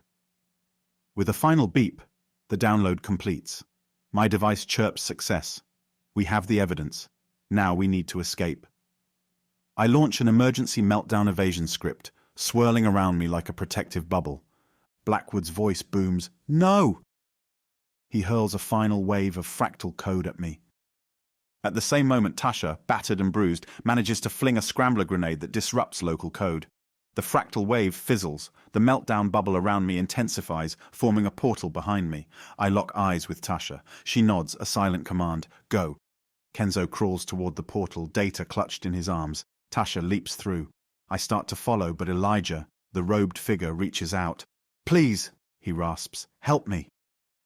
With a final beep, the download completes. My device chirps success. We have the evidence. Now we need to escape. I launch an emergency meltdown evasion script, swirling around me like a protective bubble. Blackwood's voice booms, "No!" He hurls a final wave of fractal code at me. At the same moment, Tasha, battered and bruised, manages to fling a scrambler grenade that disrupts local code. The fractal wave fizzles. The meltdown bubble around me intensifies, forming a portal behind me. I lock eyes with Tasha. She nods, a silent command. Go. Kenzo crawls toward the portal, data clutched in his arms. Tasha leaps through. I start to follow, but Elijah, the robed figure, reaches out. Please, he rasps, help me.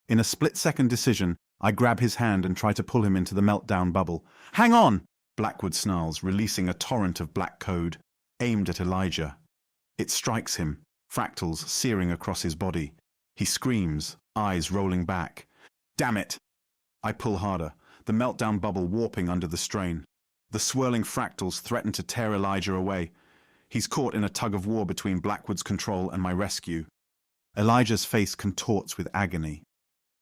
In a split-second decision, I grab his hand and try to pull him into the meltdown bubble. Hang on! Blackwood snarls, releasing a torrent of black code, aimed at Elijah. It strikes him, fractals searing across his body. He screams, eyes rolling back. Damn it! I pull harder, the meltdown bubble warping under the strain. The swirling fractals threaten to tear Elijah away. He's caught in a tug-of-war between Blackwood's control and my rescue. Elijah's face contorts with agony.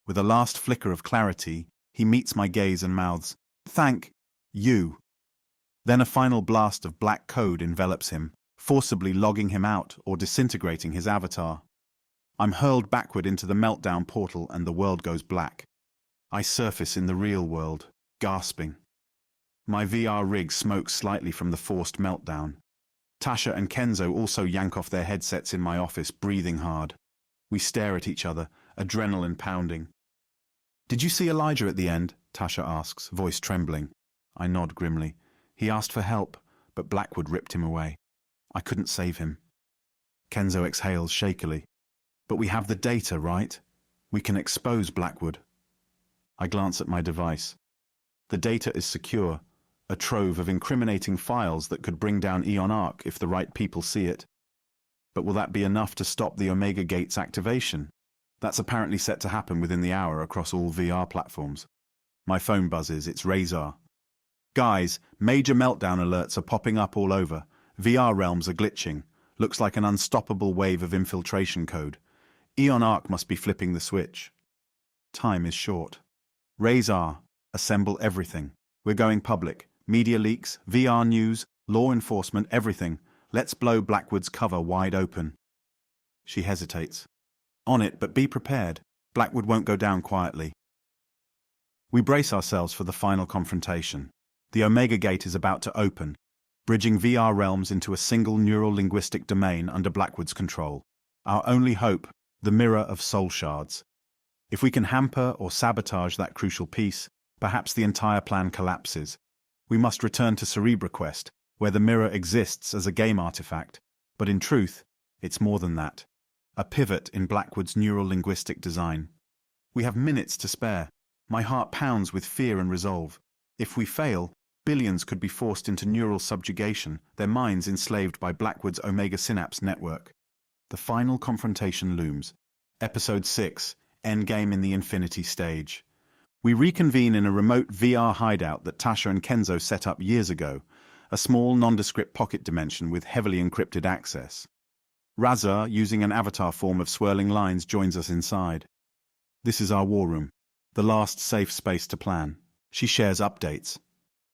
With a last flicker of clarity, he meets my gaze and mouths, "Thank you." Then a final blast of black code envelops him, forcibly logging him out or disintegrating his avatar. I'm hurled backward into the meltdown portal and the world goes black. I surface in the real world, gasping. My VR rig smokes slightly from the forced meltdown. Tasha and Kenzo also yank off their headsets in my office, breathing hard. We stare at each other, adrenaline pounding. "Did you see Elijah at the end?" Tasha asks, voice trembling. I nod grimly. He asked for help, but Blackwood ripped him away. I couldn't save him. Kenzo exhales shakily. But we have the data, right? We can expose Blackwood. I glance at my device. The data is secure, a trove of incriminating files that could bring down Eon Arc if the right people see it. But will that be enough to stop the Omega Gate's activation? That's apparently set to happen within the hour across all VR platforms. My phone buzzes, it's Razor. Guys, major meltdown alerts are popping up all over. VR realms are glitching. Looks like an unstoppable wave of infiltration code. Eon Arc must be flipping the switch. Time is short. Razor, assemble everything. We're going public. Media leaks, VR news, law enforcement, everything. Let's blow Blackwood's cover wide open. She hesitates. On it, but be prepared. Blackwood won't go down quietly. We brace ourselves for the final confrontation. The Omega Gate is about to open, bridging VR realms into a single neural linguistic domain under Blackwood's control. Our only hope, The mirror of soul shards. If we can hamper or sabotage that crucial piece, perhaps the entire plan collapses. We must return to CerebraQuest, where the mirror exists as a game artifact, but in truth, it's more than that. A pivot in Blackwood's neural linguistic design. We have minutes to spare. My heart pounds with fear and resolve. If we fail, billions could be forced into neural subjugation, their minds enslaved by Blackwood's Omega Synapse network. The final confrontation looms. Episode 6, Endgame in the Infinity Stage. We reconvene in a remote VR hideout that Tasha and Kenzo set up years ago, a small nondescript pocket dimension with heavily encrypted access. Raza, using an avatar form of swirling lines, joins us inside. This is our war room, the last safe space to plan. She shares updates.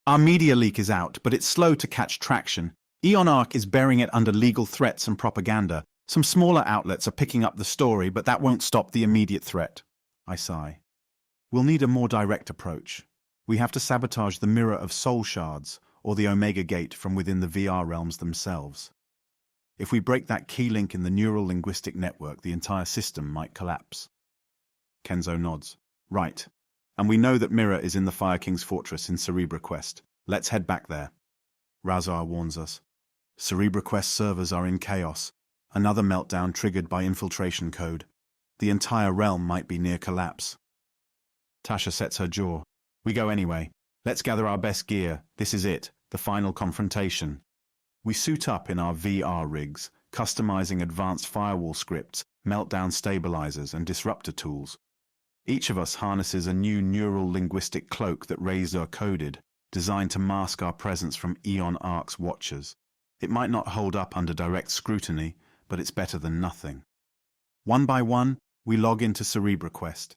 Our media leak is out, but it's slow to catch traction. EonArc is burying it under legal threats and propaganda. Some smaller outlets are picking up the story, but that won't stop the immediate threat. I sigh. We'll need a more direct approach. We have to sabotage the mirror of soul shards, or the Omega Gate from within the VR realms themselves. If we break that key link in the neural linguistic network, the entire system might collapse. Kenzo nods. Right. And we know that Mirror is in the Fire King's fortress in CerebraQuest. Let's head back there. Razar warns us. CerebraQuest servers are in chaos. Another meltdown triggered by infiltration code. The entire realm might be near collapse. Tasha sets her jaw. We go anyway. Let's gather our best gear. This is it, the final confrontation. We suit up in our VR rigs, customizing advanced firewall scripts, meltdown stabilizers, and disruptor tools. Each of us harnesses a new neural linguistic cloak that Razor coded, designed to mask our presence from EonArc's watchers. It might not hold up under direct scrutiny, but it's better than nothing. One by one, we log into CerebraQuest.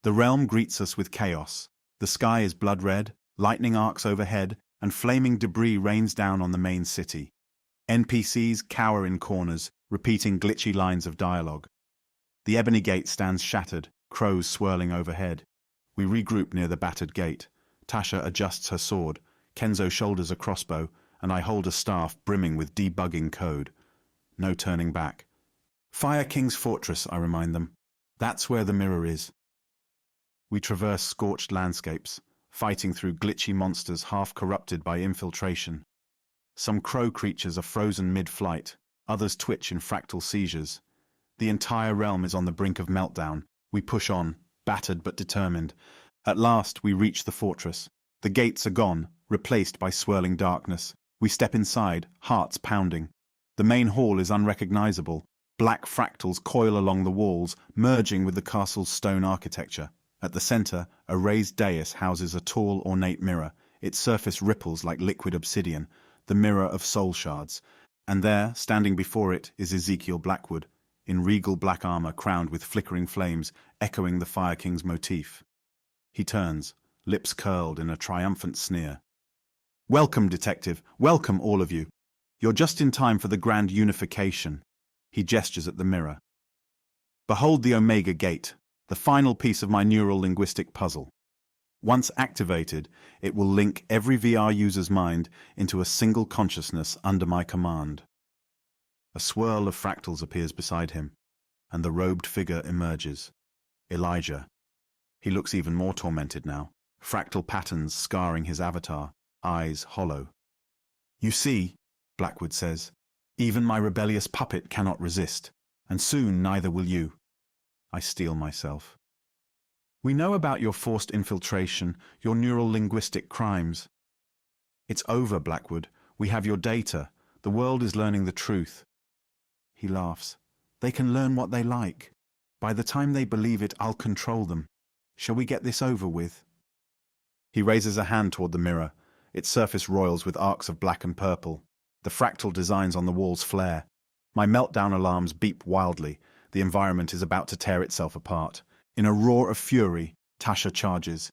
The realm greets us with chaos. The sky is blood red, lightning arcs overhead, and flaming debris rains down on the main city. NPCs cower in corners, repeating glitchy lines of dialogue. The ebony gate stands shattered, crows swirling overhead. We regroup near the battered gate. Tasha adjusts her sword, Kenzo shoulders a crossbow, and I hold a staff brimming with debugging code. No turning back. Fire King's fortress, I remind them. That's where the mirror is. We traverse scorched landscapes, fighting through glitchy monsters half corrupted by infiltration. Some crow creatures are frozen mid-flight, others twitch in fractal seizures. The entire realm is on the brink of meltdown. We push on, battered but determined. At last, we reach the fortress. The gates are gone, replaced by swirling darkness. We step inside, hearts pounding. The main hall is unrecognizable. Black fractals coil along the walls, merging with the castle's stone architecture. At the center, a raised dais houses a tall, ornate mirror. Its surface ripples like liquid obsidian, the mirror of soul shards. And there, standing before it, is Ezekiel Blackwood, in regal black armor crowned with flickering flames, echoing the Fire King's motif. He turns, lips curled in a triumphant sneer. Welcome, detective. Welcome, all of you. You're just in time for the grand unification. He gestures at the mirror. Behold the Omega Gate, the final piece of my neural linguistic puzzle. Once activated, it will link every VR user's mind into a single consciousness under my command. A swirl of fractals appears beside him, and the robed figure emerges. Elijah. He looks even more tormented now, fractal patterns scarring his avatar, eyes hollow. You see, Blackwood says, even my rebellious puppet cannot resist, and soon neither will you. I steel myself. We know about your forced infiltration, your neural linguistic crimes. It's over, Blackwood. We have your data. The world is learning the truth. He laughs. They can learn what they like. By the time they believe it, I'll control them. Shall we get this over with? He raises a hand toward the mirror. Its surface roils with arcs of black and purple. The fractal designs on the walls flare. My meltdown alarms beep wildly. The environment is about to tear itself apart. In a roar of fury, Tasha charges.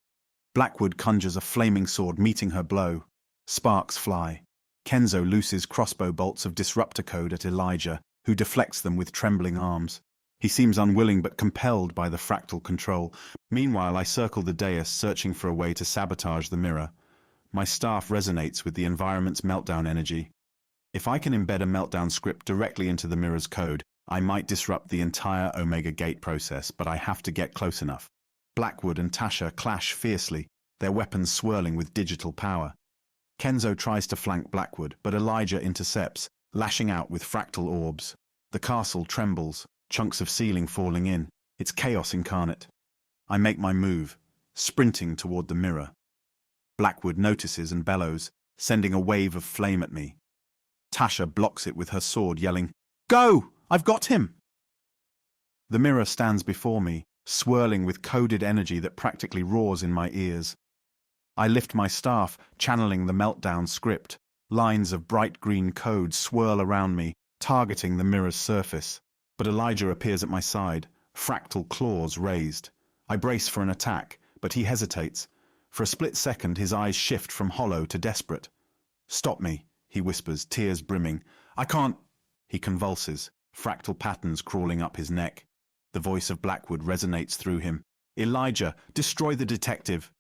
Blackwood conjures a flaming sword, meeting her blow. Sparks fly. Kenzo looses crossbow bolts of disruptor code at Elijah, who deflects them with trembling arms. He seems unwilling but compelled by the fractal control. Meanwhile, I circle the dais, searching for a way to sabotage the mirror. My staff resonates with the environment's meltdown energy. If I can embed a meltdown script directly into the mirror's code, I might disrupt the entire Omega Gate process, but I have to get close enough. Blackwood and Tasha clash fiercely, their weapons swirling with digital power. Kenzo tries to flank Blackwood, but Elijah intercepts, lashing out with fractal orbs. The castle trembles, chunks of ceiling falling in. It's chaos incarnate. I make my move, sprinting toward the mirror. Blackwood notices and bellows, sending a wave of flame at me. Tasha blocks it with her sword, yelling, "Go! I've got him!" The mirror stands before me, swirling with coded energy that practically roars in my ears. I lift my staff, channeling the meltdown script. Lines of bright green code swirl around me, targeting the mirror's surface. But Elijah appears at my side, fractal claws raised. I brace for an attack, but he hesitates. For a split second, his eyes shift from hollow to desperate. "Stop me," he whispers, tears brimming. "I can't." He convulses, fractal patterns crawling up his neck. The voice of Blackwood resonates through him. "Elijah, destroy the detective."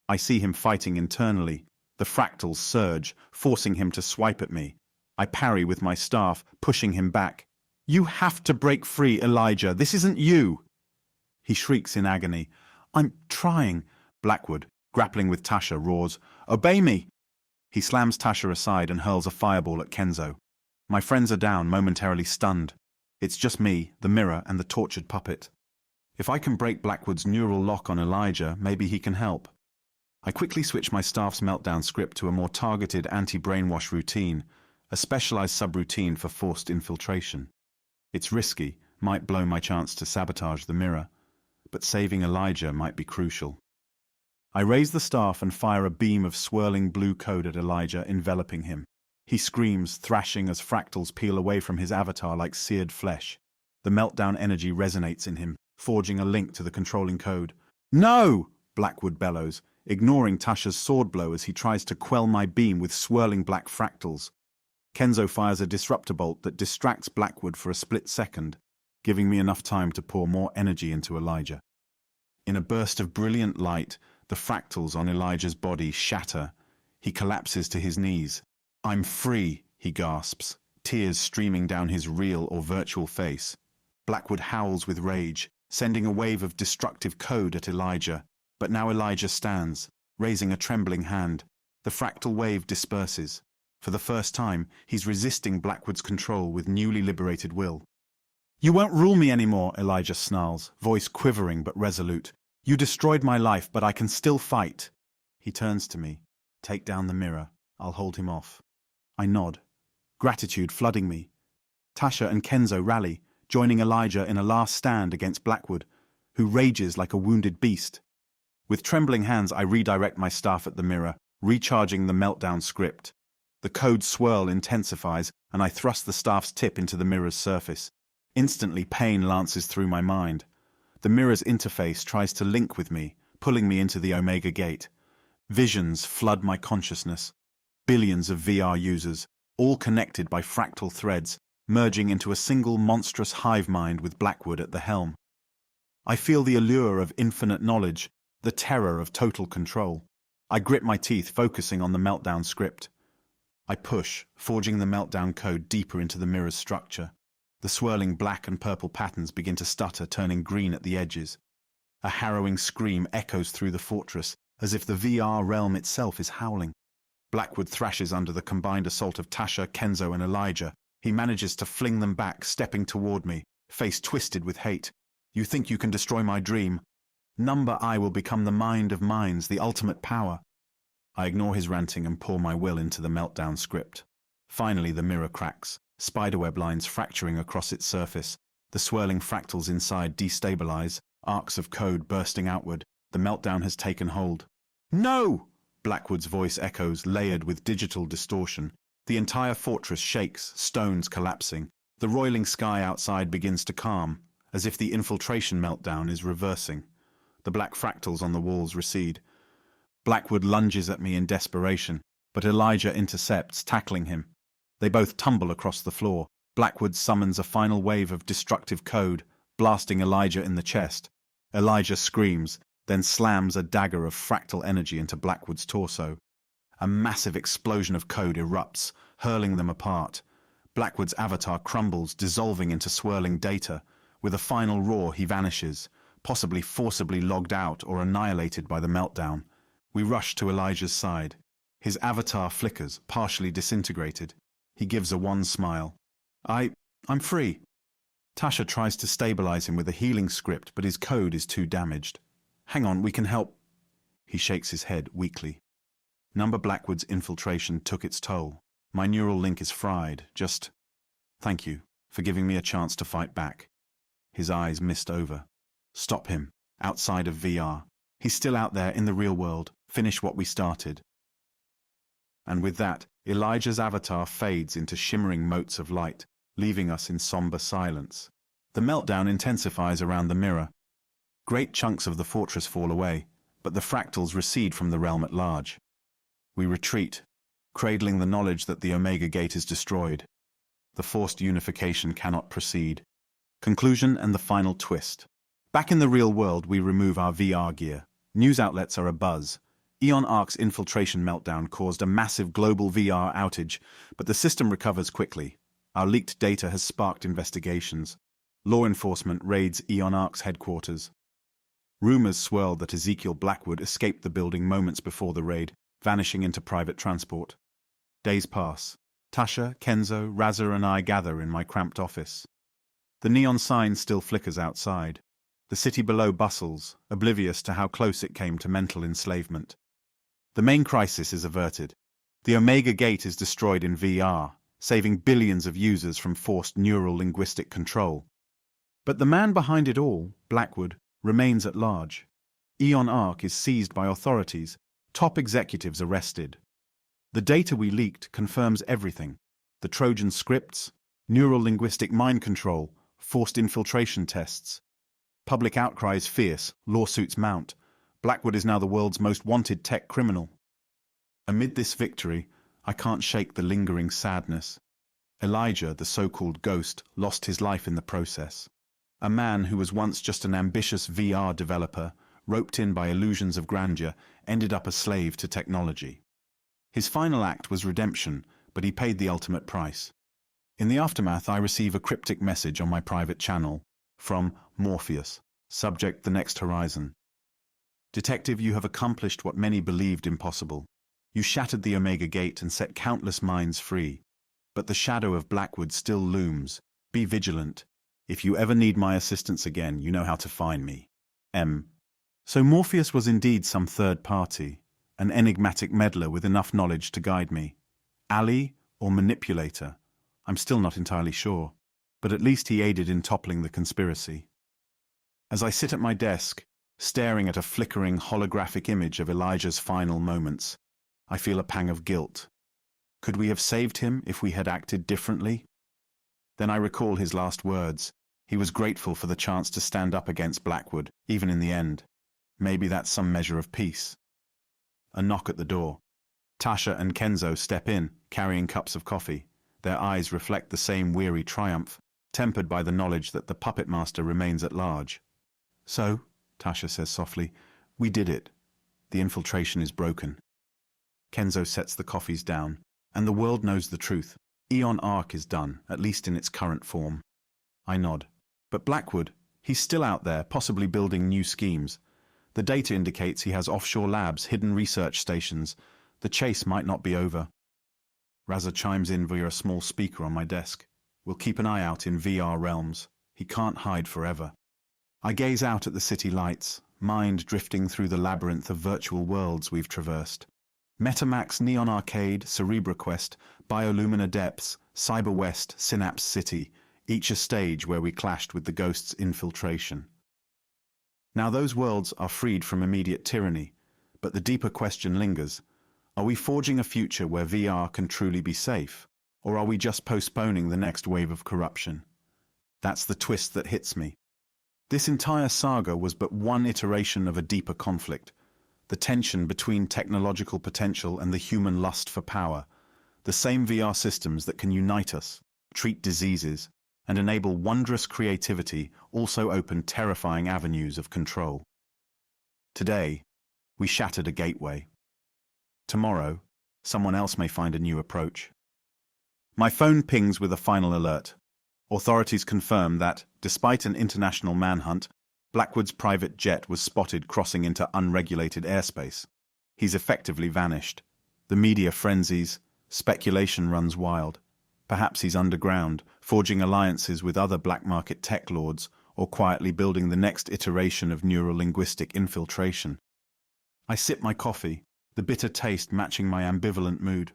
I see him fighting internally. The fractals surge, forcing him to swipe at me. I parry with my staff, pushing him back. "You have to break free, Elijah. This isn't you." He shrieks in agony. "I'm trying." Blackwood, grappling with Tasha, roars, "Obey me!" He slams Tasha aside and hurls a fireball at Kenzo. My friends are down, momentarily stunned. It's just me, the mirror, and the tortured puppet. If I can break Blackwood's neural lock on Elijah, maybe he can help. I quickly switch my staff's meltdown script to a more targeted anti-brainwash routine, a specialized subroutine for forced infiltration. It's risky, might blow my chance to sabotage the mirror, but saving Elijah might be crucial. I raise the staff and fire a beam of swirling blue code at Elijah, enveloping him. He screams, thrashing as fractals peel away from his avatar like seared flesh. The meltdown energy resonates in him, forging a link to the controlling code. "No!" Blackwood bellows, ignoring Tasha's sword blow as he tries to quell my beam with swirling black fractals. Kenzo fires a disruptor bolt that distracts Blackwood for a split second, giving me enough time to pour more energy into Elijah. In a burst of brilliant light, the fractals on Elijah's body shatter. He collapses to his knees. "I'm free," he gasps, tears streaming down his real or virtual face. Blackwood howls with rage, sending a wave of destructive code at Elijah. But now Elijah stands, raising a trembling hand. The fractal wave disperses. For the first time, he's resisting Blackwood's control with newly liberated will. "You won't rule me anymore," Elijah snarls, voice quivering but resolute. "You destroyed my life, but I can still fight." He turns to me. "Take down the mirror. I'll hold him off." I nod, gratitude flooding me. Tasha and Kenzo rally, joining Elijah in a last stand against Blackwood, who rages like a wounded beast. With trembling hands, I redirect my staff at the mirror, recharging the meltdown script. The code swirl intensifies, and I thrust the staff's tip into the mirror's surface. Instantly, pain lances through my mind. The mirror's interface tries to link with me, pulling me into the Omega Gate. Visions flood my consciousness. Billions of VR users, all connected by fractal threads, merging into a single monstrous hive mind with Blackwood at the helm. I feel the allure of infinite knowledge, the terror of total control. I grit my teeth, focusing on the meltdown script. I push, forging the meltdown code deeper into the mirror's structure. The swirling black and purple patterns begin to stutter, turning green at the edges. A harrowing scream echoes through the fortress, as if the VR realm itself is howling. Blackwood thrashes under the combined assault of Tasha, Kenzo, and Elijah. He manages to fling them back, stepping toward me, face twisted with hate. "You think you can destroy my dream? Number I will become the mind of minds, the ultimate power." I ignore his ranting and pour my will into the meltdown script. Finally, the mirror cracks, spiderweb lines fracturing across its surface. The swirling fractals inside destabilize, arcs of code bursting outward. The meltdown has taken hold. "No!" Blackwood's voice echoes, layered with digital distortion. The entire fortress shakes, stones collapsing. The roiling sky outside begins to calm, as if the infiltration meltdown is reversing. The black fractals on the walls recede. Blackwood lunges at me in desperation, but Elijah intercepts, tackling him. They both tumble across the floor. Blackwood summons a final wave of destructive code, blasting Elijah in the chest. Elijah screams, then slams a dagger of fractal energy into Blackwood's torso. A massive explosion of code erupts, hurling them apart. Blackwood's avatar crumbles, dissolving into swirling data. With a final roar, he vanishes, possibly forcibly logged out or annihilated by the meltdown. We rush to Elijah's side. His avatar flickers, partially disintegrated. He gives a wan smile. I'm free. Tasha tries to stabilize him with a healing script, but his code is too damaged. Hang on, we can help. He shakes his head weakly. Number Blackwood's infiltration took its toll. My neural link is fried. Just thank you for giving me a chance to fight back. His eyes mist over. Stop him. Outside of VR. He's still out there in the real world. Finish what we started. And with that, Elijah's avatar fades into shimmering motes of light, leaving us in somber silence. The meltdown intensifies around the mirror. Great chunks of the fortress fall away, but the fractals recede from the realm at large. We retreat, cradling the knowledge that the Omega Gate is destroyed. The forced unification cannot proceed. Conclusion and the final twist. Back in the real world, we remove our VR gear. News outlets are abuzz. Eon Ark's infiltration meltdown caused a massive global VR outage, but the system recovers quickly. Our leaked data has sparked investigations. Law enforcement raids Eon Ark's headquarters. Rumors swirl that Ezekiel Blackwood escaped the building moments before the raid, vanishing into private transport. Days pass. Tasha, Kenzo, Raza and I gather in my cramped office. The neon sign still flickers outside. The city below bustles, oblivious to how close it came to mental enslavement. The main crisis is averted. The Omega Gate is destroyed in VR, saving billions of users from forced neural linguistic control. But the man behind it all, Blackwood, remains at large. Eon Ark is seized by authorities, top executives arrested. The data we leaked confirms everything. The Trojan scripts, neural linguistic mind control, forced infiltration tests. Public outcry is fierce, lawsuits mount. Blackwood is now the world's most wanted tech criminal. Amid this victory, I can't shake the lingering sadness. Elijah, the so-called ghost, lost his life in the process. A man who was once just an ambitious VR developer, roped in by illusions of grandeur, ended up a slave to technology. His final act was redemption, but he paid the ultimate price. In the aftermath, I receive a cryptic message on my private channel from Morpheus, subject the next horizon. Detective, you have accomplished what many believed impossible. You shattered the Omega Gate and set countless minds free. But the shadow of Blackwood still looms. Be vigilant. If you ever need my assistance again, you know how to find me. M. So Morpheus was indeed some third party, an enigmatic meddler with enough knowledge to guide me. Ally or manipulator? I'm still not entirely sure, but at least he aided in toppling the conspiracy. As I sit at my desk, staring at a flickering holographic image of Elijah's final moments, I feel a pang of guilt. Could we have saved him if we had acted differently? Then I recall his last words. He was grateful for the chance to stand up against Blackwood, even in the end. Maybe that's some measure of peace. A knock at the door. Tasha and Kenzo step in, carrying cups of coffee. Their eyes reflect the same weary triumph, tempered by the knowledge that the puppet master remains at large. So, Tasha says softly, we did it. The infiltration is broken. Kenzo sets the coffees down, and the world knows the truth. Eon Ark is done, at least in its current form. I nod. But Blackwood, he's still out there, possibly building new schemes. The data indicates he has offshore labs, hidden research stations. The chase might not be over. Raza chimes in via a small speaker on my desk. We'll keep an eye out in VR realms. He can't hide forever. I gaze out at the city lights, mind drifting through the labyrinth of virtual worlds we've traversed. Metamax Neon Arcade, CerebraQuest, Biolumina Depths, Cyber West, Synapse City, each a stage where we clashed with the ghost's infiltration. Now those worlds are freed from immediate tyranny, but the deeper question lingers. Are we forging a future where VR can truly be safe, or are we just postponing the next wave of corruption? That's the twist that hits me. This entire saga was but one iteration of a deeper conflict. The tension between technological potential and the human lust for power. The same VR systems that can unite us, treat diseases, and enable wondrous creativity also open terrifying avenues of control. Today, we shattered a gateway. Tomorrow, someone else may find a new approach. My phone pings with a final alert. Authorities confirm that, despite an international manhunt, Blackwood's private jet was spotted crossing into unregulated airspace. He's effectively vanished. The media frenzies, speculation runs wild. Perhaps he's underground, forging alliances with other black market tech lords, or quietly building the next iteration of neurolinguistic infiltration. I sip my coffee, the bitter taste matching my ambivalent mood.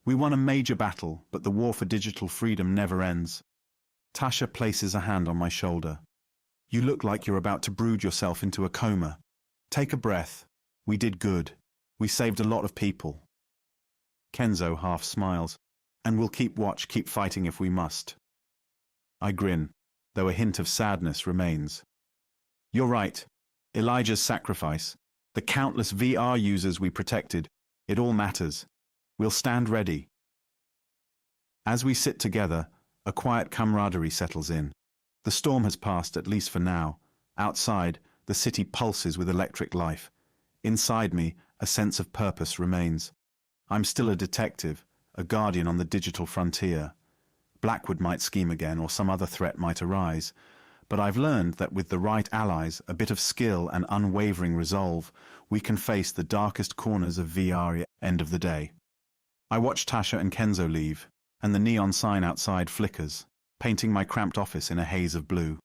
We won a major battle, but the war for digital freedom never ends. Tasha places a hand on my shoulder. You look like you're about to brood yourself into a coma. Take a breath. We did good. We saved a lot of people. Kenzo half smiles. And we'll keep watch, keep fighting if we must. I grin, though a hint of sadness remains. You're right. Elijah's sacrifice. The countless VR users we protected. It all matters. We'll stand ready. As we sit together, a quiet camaraderie settles in. The storm has passed, at least for now. Outside, the city pulses with electric life. Inside me, a sense of purpose remains. I'm still a detective, a guardian on the digital frontier. Blackwood might scheme again, or some other threat might arise. But I've learned that with the right allies, a bit of skill and unwavering resolve, we can face the darkest corners of VR end of the day. I watch Tasha and Kenzo leave, and the neon sign outside flickers, painting my cramped office in a haze of blue.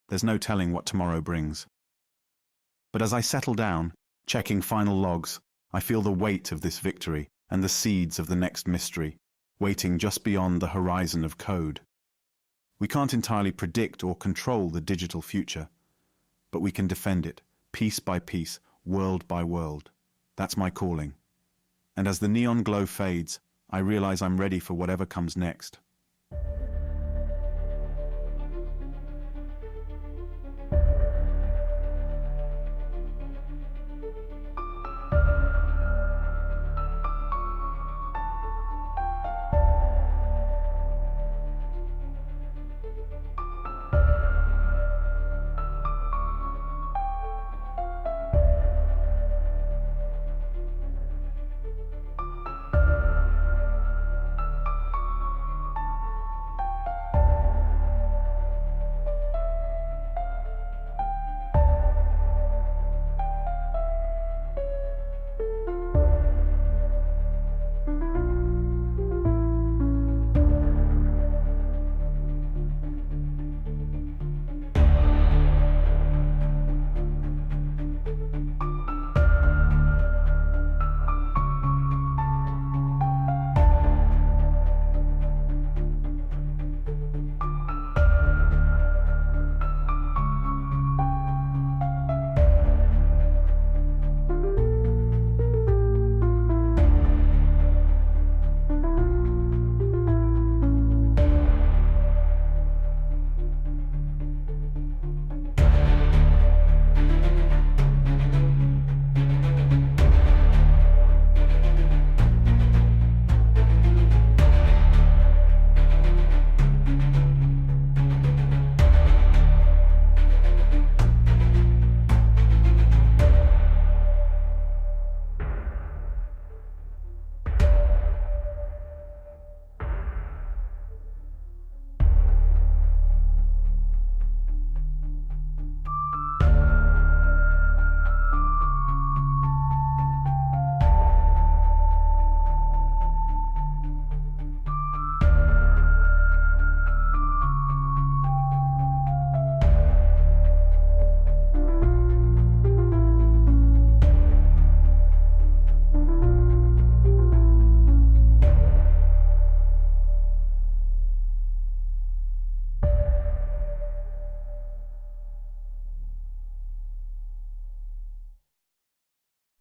There's no telling what tomorrow brings. But as I settle down, checking final logs, I feel the weight of this victory and the seeds of the next mystery, waiting just beyond the horizon of code. We can't entirely predict or control the digital future, but we can defend it, piece by piece, world by world. That's my calling. And as the neon glow fades, I realize I'm ready for whatever comes next.